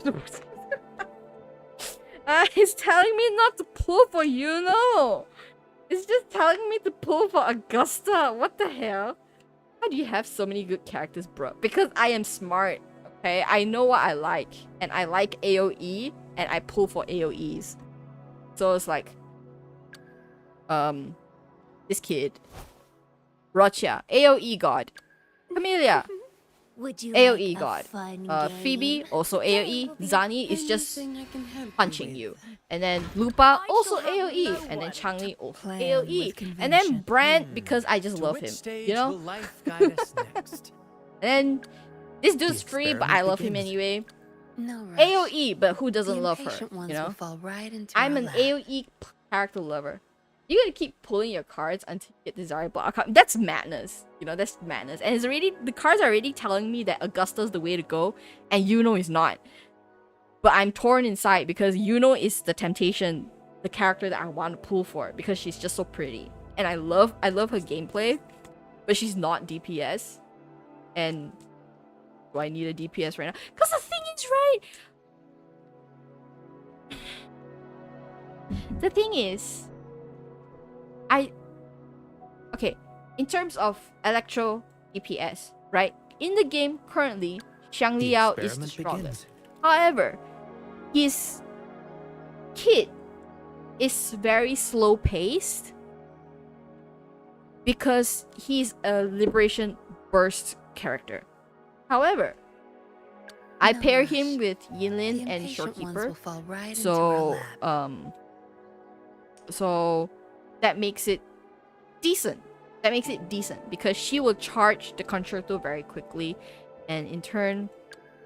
He's telling me not to pull for It's just telling me to pull for Augusta. What the hell? How do you have so many good characters, bro? Because I am smart, okay? I know what I like. And I like AoE, and I pull for AoEs. So it's like... This kid. Rocha, AoE god. Camellia. Would you AoE like god. a fun Phoebe, game? also AoE. Zani is just Anything I can help punching with? you. And then Lupa, also shall have AoE. no And then one Changli, also plan AoE. with And then convention. Brand, because I just love him. You know? life guide us next? And then this dude's The free, but I experiment love him begins. anyway. No rush. AoE, but who doesn't The love her? impatient ones You know? will fall right into I'm our an lap. AoE character lover. You gotta keep pulling your cards until you get desirable outcome. That's madness. You know, that's madness. And it's already, the cards are already telling me that Augusta's the way to go, and is not. But I'm torn inside because is the temptation, the character that I want to pull for because she's just so pretty. And I love her gameplay, but she's not DPS. And do I need a DPS right now? Because the thing is, right? The thing is, okay, in terms of Electro DPS, right? In the game currently, Xiang The Liao is the experiment strongest. begins. However, his kit is very slow paced because he's a Liberation Burst character. However, I No pair rush. him with The Yinlin and impatient ones Shorekeeper. will fall right into our So, lap. so that makes it decent. That makes it decent because she will charge the concerto very quickly, and in turn,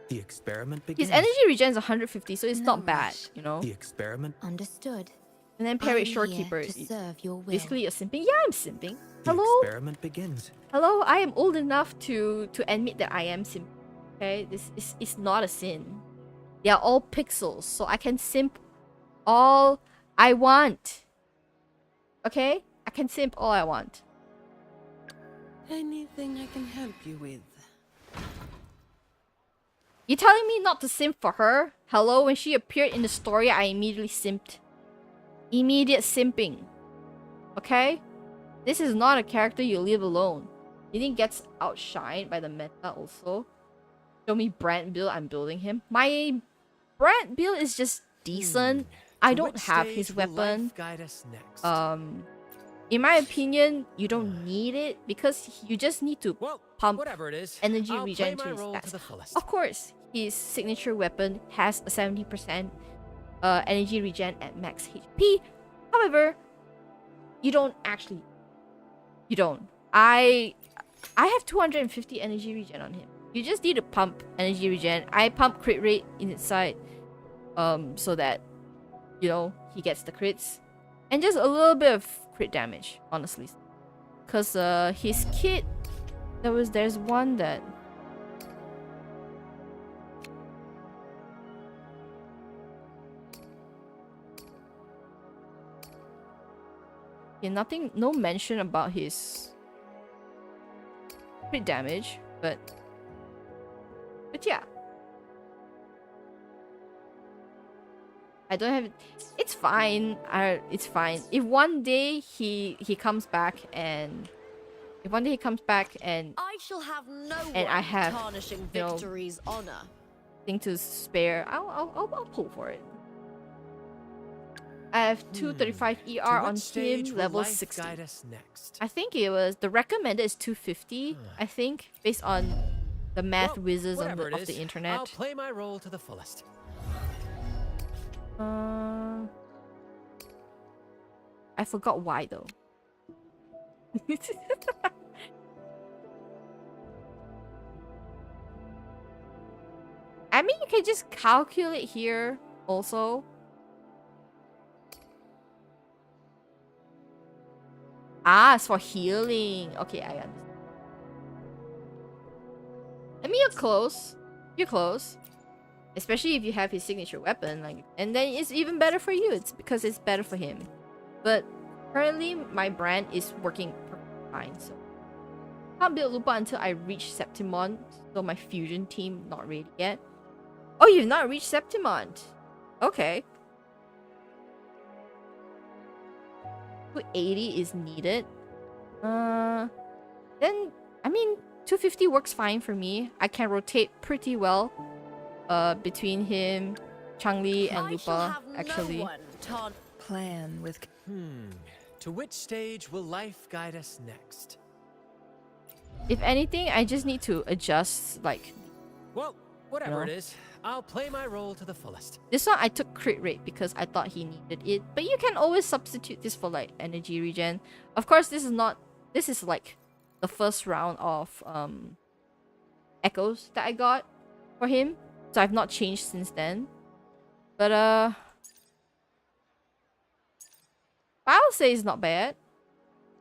The experiment begins. his energy regen is 150, so it's No not bad, rush. you know. The experiment. Understood. And then pair I'm with here Shorekeeper. to serve your will. Basically, you're simping. Yeah, I'm simping. The Hello, experiment begins. hello. I am old enough to admit that I am simping. Okay, this is not a sin. They are all pixels, so I can simp all I want. Okay? I can simp all I want. Anything I can help you with? You telling me not to simp for her? Hello, when she appeared in the story, I immediately simped. Immediate simping. Okay? This is not a character you leave alone. You think gets outshined by the meta also? Show me brand build, I'm building him. My brand build is just decent. I don't have his weapon. In my opinion, you don't need it because you just need to pump energy regen to his stats. Of course, his signature weapon has a 70% energy regen at max HP. However, you don't actually. You don't. I have 250 energy regen on him. You just need to pump energy regen. I pump crit rate inside, so that you know he gets the crits, and just a little bit of crit damage, honestly. Cause his kit, there's one that. Yeah, no mention about his crit damage, but yeah. I don't have it. It's fine. It's fine. If one day he comes back and I shall have no and I have tarnishing victory's honor. Thing to spare, I'll pull for it. I have 235 ER on him, level 60. I think it was the recommended is 250. I think based on the math wizards of the internet. I'll play my role to the fullest. I forgot why though. I mean, you can just calculate here also. Ah, it's for healing. Okay, I understand. I mean, you're close. You're close. Especially if you have his signature weapon, like, and then it's even better for you. It's because it's better for him. But currently, my brand is working perfectly fine. So can't build Lupa until I reach Septimont. So my fusion team not ready yet. Oh, you've not reached Septimont. Okay. 280 is needed. Then I mean 250 works fine for me. I can rotate pretty well. Between him, Changli, and Lupa, actually. Plan with. To which stage will life guide us next? If anything, I just need to adjust, like. Well, whatever it is, I'll play my role to the fullest. This one I took crit rate because I thought he needed it, but you can always substitute this for like energy regen. Of course, this is not. This is like the first round of echoes that I got for him. So I've not changed since then. But I'll say it's not bad.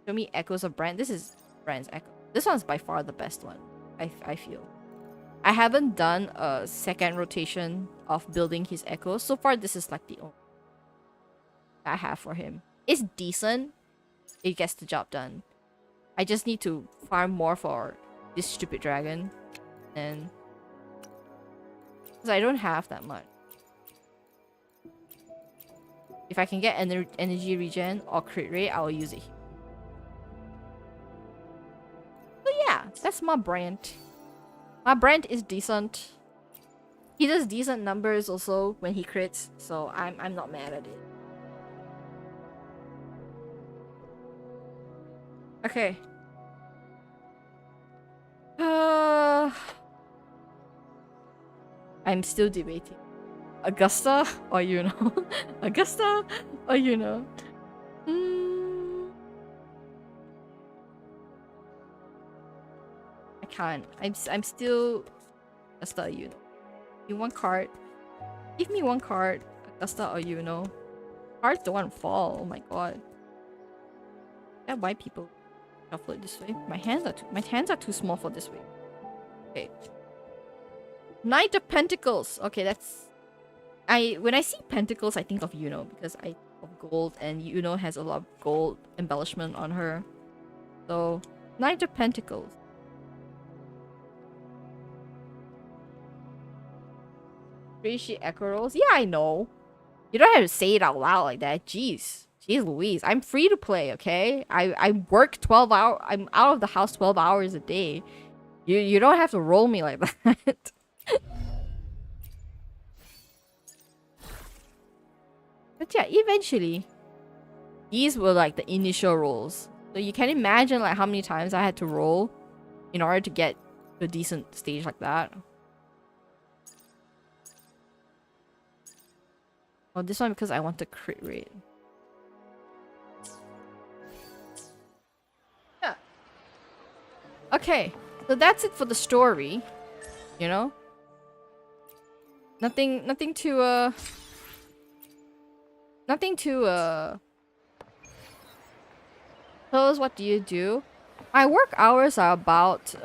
Show me echoes of brand. This is brand's echo. This one's by far the best one, I feel. I haven't done a second rotation of building his echoes. So far, this is like the only I have for him. It's decent. It gets the job done. I just need to farm more for this stupid dragon. And because I don't have that much. If I can get energy regen or crit rate, I'll use it here. So yeah, that's my brand. My brand is decent. He does decent numbers also when he crits, so I'm not mad at it. Okay. I'm still debating. Augusta or Yuno? Augusta or Yuno? I can't. I'm still Augusta or Yuno. You one card. Give me one card. Augusta or Yuno. Cards don't want to fall. Oh my god. Yeah, why people shuffle it this way? My hands are too small for this way. Okay. Knight of Pentacles. Okay, that's when I see pentacles, I think of Yuno because I of gold, and Yuno has a lot of gold embellishment on her. So, Knight of Pentacles. Appreciate echo rolls. Yeah, I know. You don't have to say it out loud like that. Jeez. Jeez Louise. I'm free to play, okay? I work 12 hours. I'm out of the house 12 hours a day. You don't have to roll me like that. But yeah, eventually, these were like the initial rolls. So you can imagine like how many times I had to roll in order to get to a decent stage like that. Oh, this one because I want the crit rate. Yeah. Okay, so that's it for the story. You know? Nothing to Close, what do you do? My work hours are about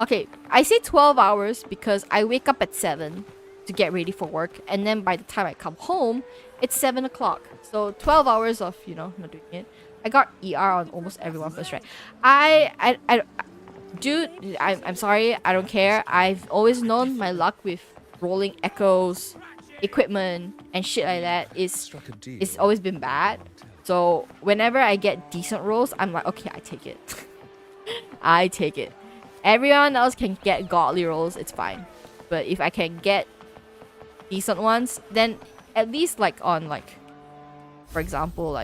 okay, I say 12 hours because I wake up at 7 to get ready for work, and then by the time I come home, it's 7 o'clock. So 12 hours of, you know, not doing it. I got ER on almost everyone first, right? Dude, I'm sorry, I don't care. I've always known my luck with rolling echoes, equipment, and shit like that it's always been bad. So whenever I get decent rolls, I'm like, okay, I take it. I take it. Everyone else can get godly rolls, it's fine. But if I can get decent ones, then at least like on like, for example,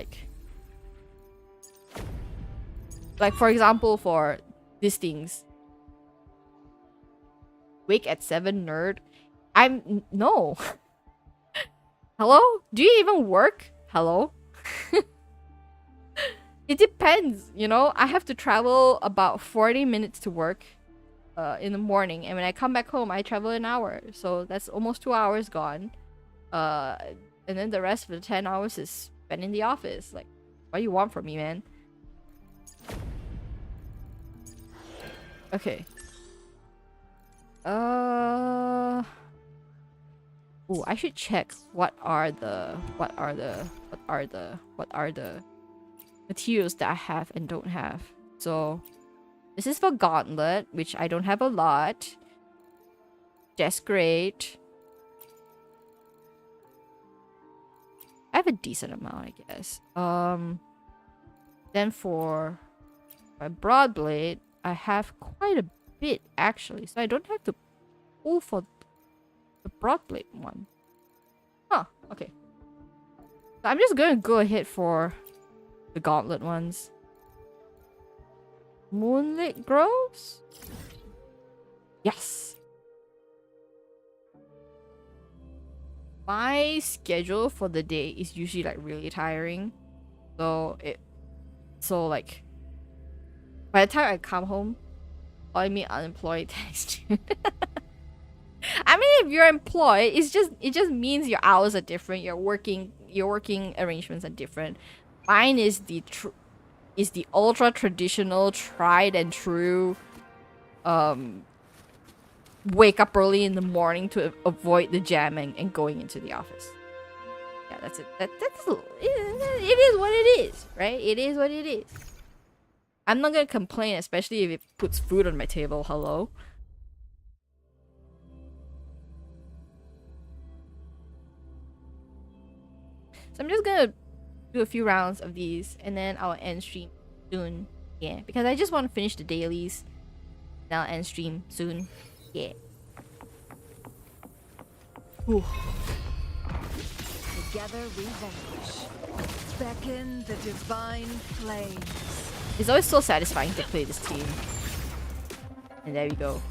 for example, for these things. Wake at 7, nerd. No. Hello? Do you even work? Hello? It depends, you know? I have to travel about 40 minutes to work in the morning, and when I come back home, I travel an hour. So that's almost 2 hours gone. And then the rest of the 10 hours is spent in the office. Like, what do you want from me, man? Okay. Oh, I should check what are the materials that I have and don't have. So this is for Gauntlet, which I don't have a lot. That's great. I have a decent amount, I guess. Then for my Broadblade, I have quite a bit actually, so I don't have to pull for the Broadblade one. Huh, okay. So I'm just gonna go ahead for the Gauntlet ones. Moonlit Groves? Yes! My schedule for the day is usually like really tiring. So like by the time I come home, I mean unemployed text you. I mean, if you're employed, it just means your hours are different. Your working arrangements are different. Mine is the ultra traditional, tried and true. Wake up early in the morning to avoid the jam and going into the office. Yeah, that's it. It is what it is, right? It is what it is. I'm not gonna complain, especially if it puts food on my table. Hello. So I'm just gonna do a few rounds of these, and then I'll end stream soon. Yeah, because I just want to finish the dailies. Then I'll end stream soon. Yeah. Ooh. Together we vanquish. Beckon the divine flames. It's always so satisfying to play this team. And there we go.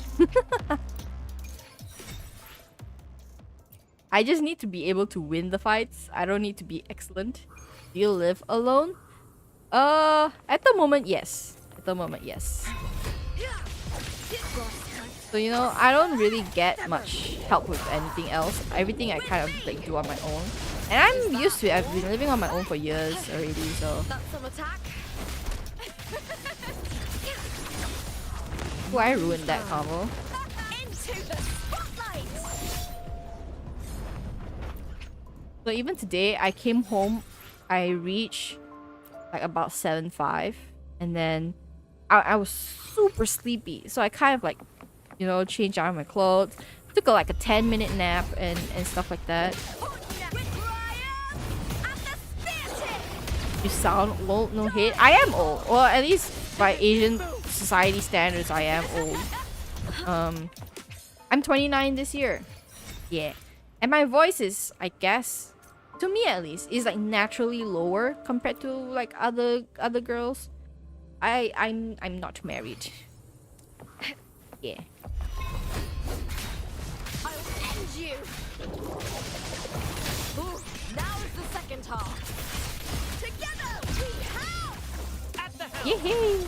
I just need to be able to win the fights. I don't need to be excellent. Do you live alone? At the moment, yes. At the moment, yes. So, you know, I don't really get much help with anything else. Everything I kind of like do on my own. And I'm used to it. I've been living on my own for years already, so. Oh, I ruined that combo. So even today, I came home, I reached like about 7:05, and then I was super sleepy. So I kind of like, you know, changed out of my clothes, took like a 10-minute nap and stuff like that. You sound old, no hate. I am old, or at least by Asian society standards, I am old. I'm 29 this year. Yeah, and my voice is, I guess, to me at least, is like naturally lower compared to like other girls. I'm not married. Yeah. I'll end you. Ooh, now is the second half. Together we have. At the helm. Yay!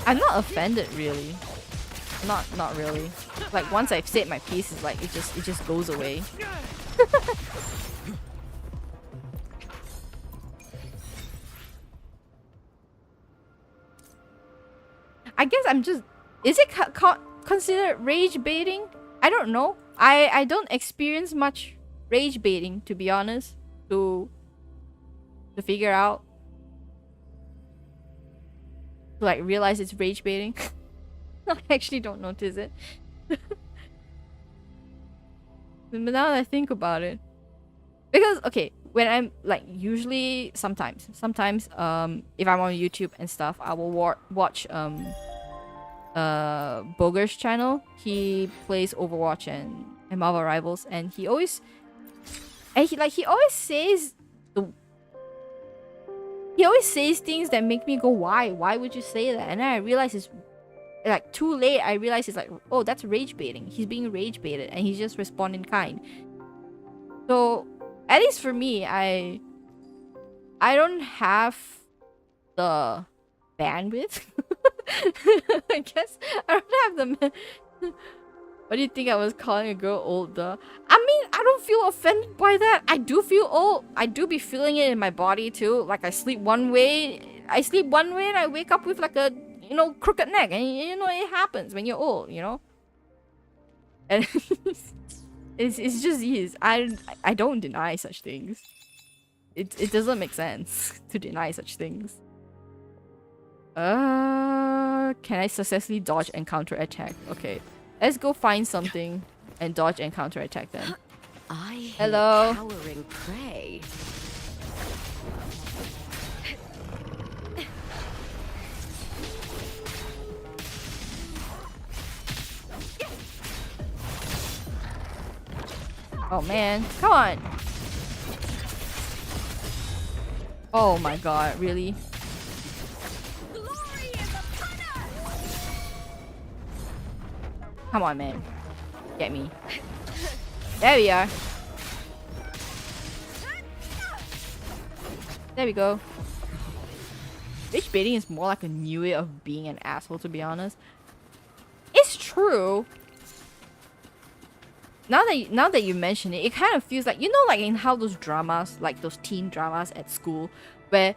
I'm not offended really. Not really. Like once I've said my piece, it's like it just goes away. I guess I'm just. Is it considered rage baiting? I don't know. I don't experience much rage baiting, to be honest. To figure out. To like realize it's rage baiting. I actually don't notice it. But now that I think about it, because okay, when I'm like usually sometimes if I'm on YouTube and stuff, I will watch Boger's channel. He plays Overwatch and Marvel Rivals, and he always says things that make me go, why would you say that? And then I realize it's like too late. I realize it's like, oh, that's rage baiting. He's being rage baited and he's just responding kind. So at least for me, I don't have the bandwidth. I guess I don't have the what do you think I was calling a girl old? I mean, I don't feel offended by that. I do feel old. I do be feeling it in my body too. Like I sleep one way and I wake up with like a, you know, crooked neck, and you know it happens when you're old, you know. And it's just is. I don't deny such things. It doesn't make sense to deny such things. Can I successfully dodge and counter attack? Okay, let's go find something and dodge and counter attack then. Hello. Cowering prey. Oh man, come on! Oh my god, really? Come on, man. Get me. There we are. There we go. Rage baiting is more like a new way of being an asshole, to be honest. It's true. Now that you mention it, it kind of feels like, you know, like in how those dramas, like those teen dramas at school, where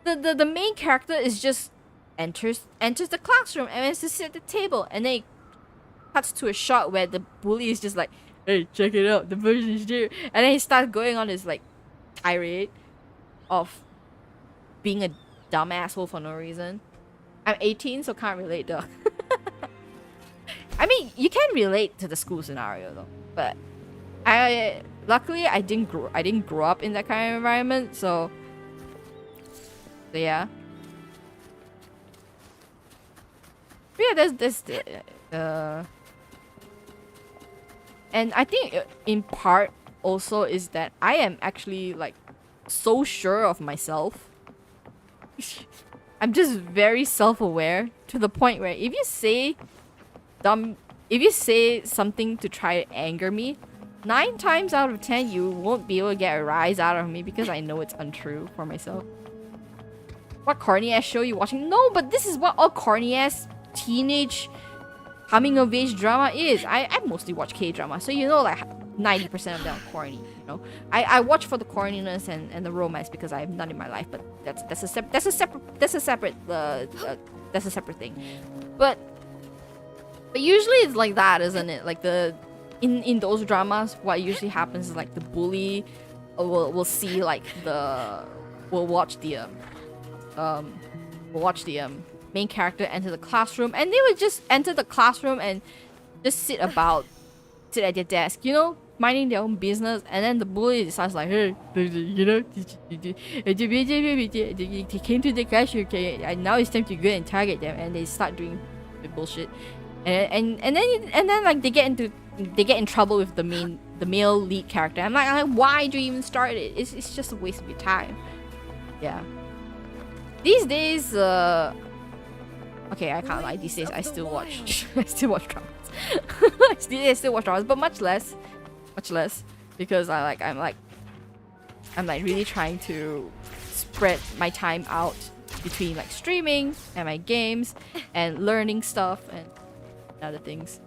the main character is just enters the classroom and wants to sit at the table, and then it cuts to a shot where the bully is just like, hey, check it out, the version is here, and then he starts going on this like tirade of being a dumb asshole for no reason. I'm 18, so can't relate though. I mean, you can relate to the school scenario though, but luckily I didn't grow up in that kind of environment, so yeah. But yeah, there's and I think in part also is that I am actually like so sure of myself. I'm just very self-aware to the point where if you say something to try to anger me, 9 times out of 10 you won't be able to get a rise out of me because I know it's untrue for myself. What corny ass show you watching? No, but this is what all corny ass teenage coming of age drama is. I mostly watch K-drama, so you know, like 90% of them are corny, you know. I watch for the corniness and the romance because I have none in my life, but that's a separate thing. But But usually it's like that, isn't it? Like in those dramas, what usually happens is like the bully will see like will watch the main character enter the classroom, and they would just enter the classroom and just sit at their desk, you know, minding their own business, and then the bully decides like, hey, you know, they came to the class, okay, and now it's time to go and target them, and they start doing the bullshit, and then like they get in trouble with the male lead character. I'm like, why do you even start it? It's just a waste of your time. Yeah. These days, okay, I can't lie. These days, I still watch dramas. I still watch dramas, but much less, because I'm really trying to spread my time out between like streaming and my games and learning stuff and other things.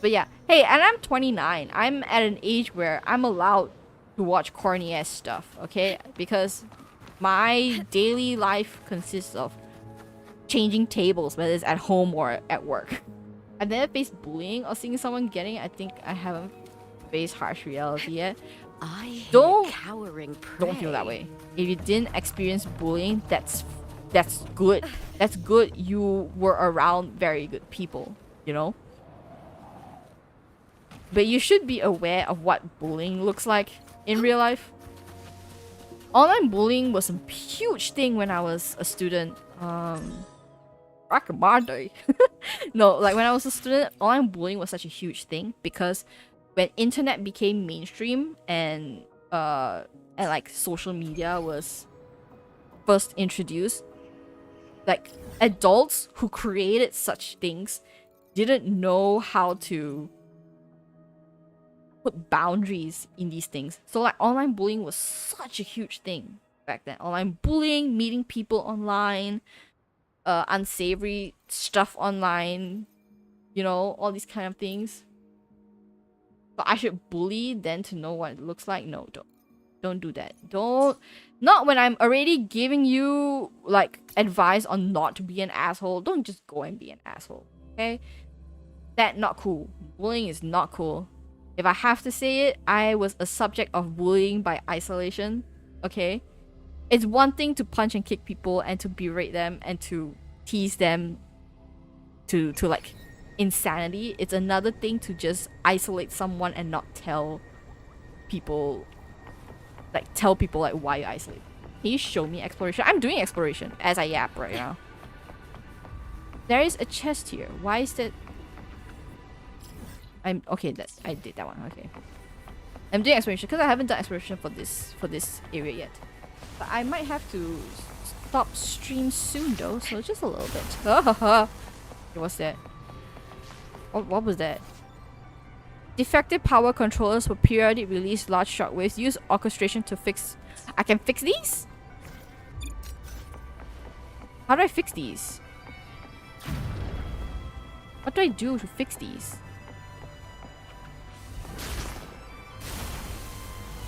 But yeah, hey, and I'm 29. I'm at an age where I'm allowed to watch corny ass stuff, okay? Because my daily life consists of changing tables, whether it's at home or at work. I've never faced bullying or seeing someone getting it. I think I haven't faced harsh reality yet. Don't feel that way. If you didn't experience bullying, that's good. That's good. You were around very good people, you know? But you should be aware of what bullying looks like in real life. Online bullying was a huge thing when I was a student. Back in my day. No, like when I was a student, online bullying was such a huge thing because when internet became mainstream and like social media was first introduced, like adults who created such things didn't know how to put boundaries in these things. So like online bullying was such a huge thing back then. Online bullying, meeting people online, unsavory stuff online, you know, all these kind of things. But I should bully then to know what it looks like? No, don't do that. Not when I'm already giving you like advice on not to be an asshole. Don't just go and be an asshole, okay? That not cool. Bullying is not cool. If I have to say it, I was a subject of bullying by isolation, okay? It's one thing to punch and kick people and to berate them and to tease them to like insanity. It's another thing to just isolate someone and not tell people like why you isolate. Can you show me exploration? I'm doing exploration as I yap right now. There is a chest here. Why is that? I'm okay. I did that one. Okay. I'm doing exploration because I haven't done exploration for this area yet. But I might have to stop stream soon though, so just a little bit. What's that? What was that? Defective power controllers will periodically release large shockwaves. Use orchestration to fix. I can fix these? How do I fix these? What do I do to fix these?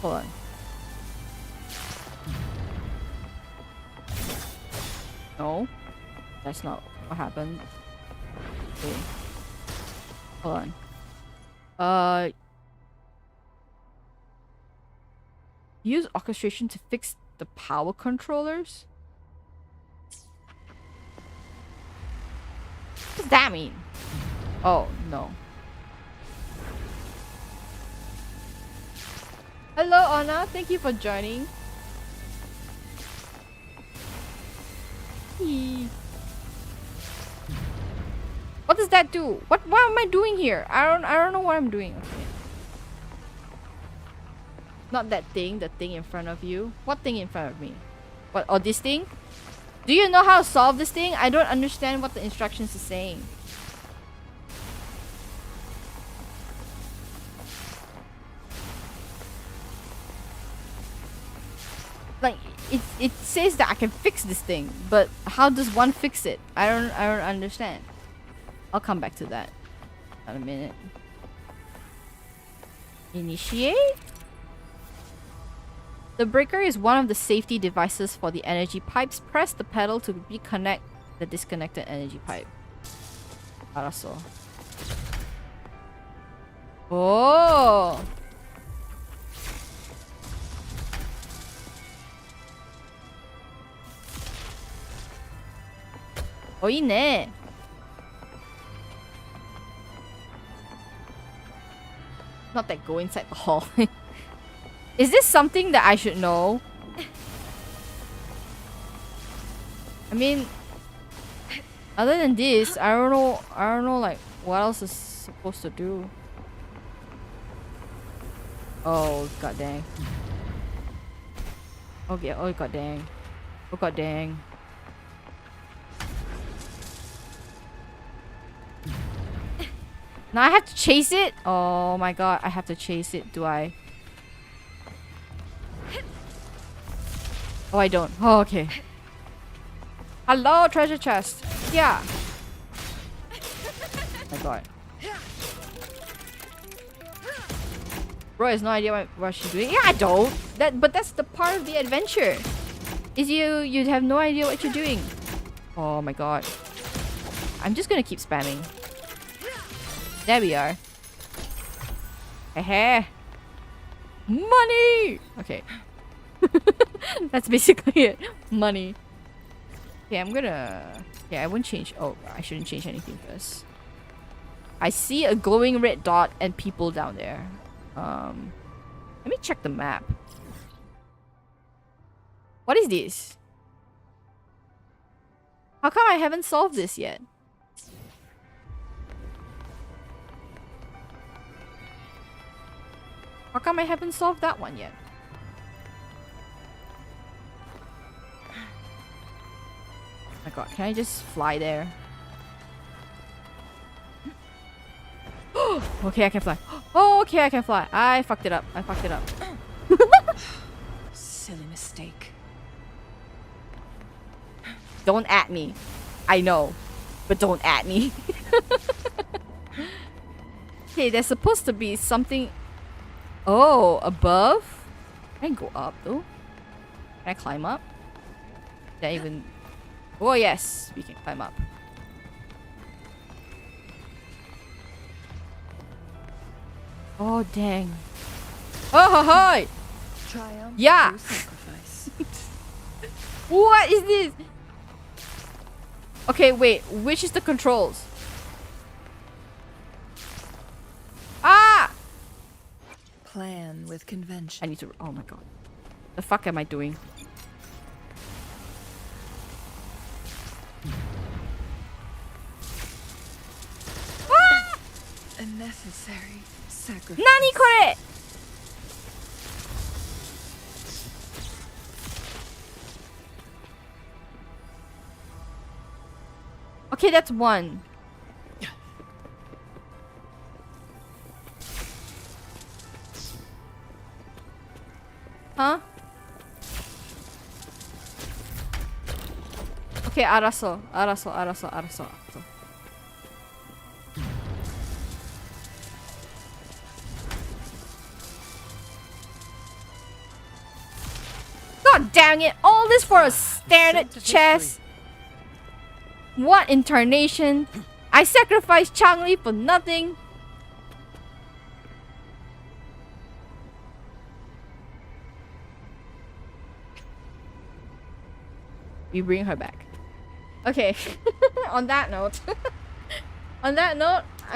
Hold on. No, that's not what happened. Okay. Hold on. Use orchestration to fix the power controllers? What does that mean? Oh, no. Hello, Anna. Thank you for joining. What does that do? What am I doing here? I don't know what I'm doing. Okay. Not that thing, the thing in front of you. What thing in front of me? What, or this thing? Do you know how to solve this thing? I don't understand what the instructions are saying. Like it says that I can fix this thing, but how does one fix it? I don't understand. I'll come back to that in a minute. Initiate? The breaker is one of the safety devices for the energy pipes. Press the pedal to reconnect the disconnected energy pipe. Araso. Oh. 있네. Not that go inside the hall. Is this something that I should know? I mean, other than this, I don't know like what else is supposed to do. Oh god dang. Okay, oh god dang. Oh god dang. Now I have to chase it? Oh my god, I have to chase it, do I? Oh, I don't. Oh, okay. Hello, treasure chest. Yeah. Oh my god. Bro has no idea what she's doing. Yeah, I don't. But that's the part of the adventure. Is you have no idea what you're doing. Oh my god. I'm just gonna keep spamming. There we are. Hey. Money! Okay. That's basically it. Money. Okay, I'm gonna... Yeah, I won't change... Oh, I shouldn't change anything first. I see a glowing red dot and people down there. Let me check the map. What is this? How come I haven't solved this yet? How come I haven't solved that one yet? Oh my god, can I just fly there? Okay, I can fly. Oh, okay, I can fly. I fucked it up. I fucked it up. Silly mistake. Don't at me. I know. But don't at me. Okay, there's supposed to be something... Oh, above? Can I go up though? Can I climb up? Did I even... Oh yes, we can climb up. Oh dang. Oh hi! Triumph. Yeah! What is this? Okay, wait. Which is the controls? Ah! Plan with convention. I need to... Oh my god. The fuck am I doing? Ah! A necessary sacrifice. Nani kore? Okay, that's one. Huh? Okay, 알았어. God dang it! All this for a standard chest. What incarnation? I sacrificed Changli for nothing. We bring her back. Okay. On that note, I'm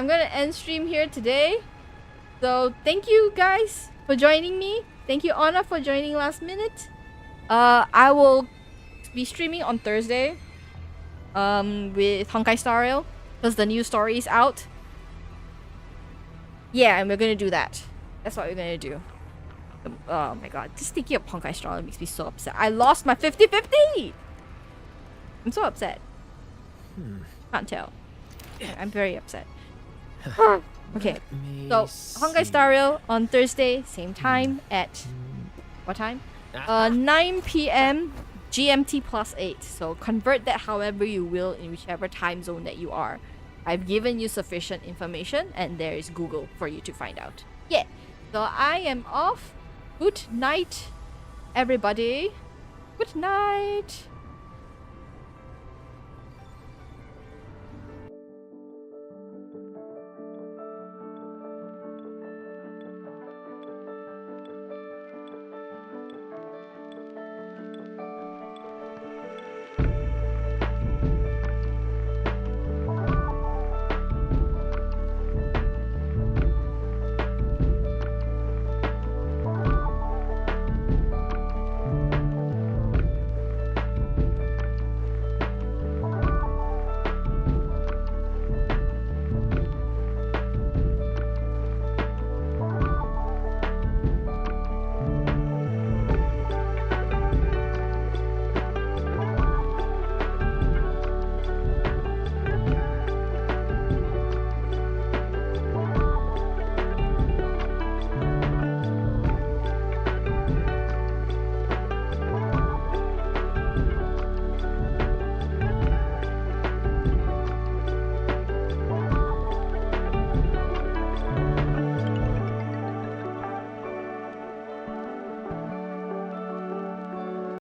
gonna end stream here today. So thank you guys for joining me. Thank you Anna for joining last minute. I will be streaming on Thursday. With Honkai Star Rail, because the new story is out. Yeah, and we're gonna do that. That's what we're gonna do. Oh my god, just thinking of Honkai Star Rail makes me so upset. I lost my 50-50! I'm so upset. Can't tell. I'm very upset. Okay, so Honkai Star Rail on Thursday, same time at... What time? 9 p.m. GMT +8. So convert that however you will in whichever time zone that you are. I've given you sufficient information and there is Google for you to find out. Yeah. So I am off. Good night, everybody. Good night.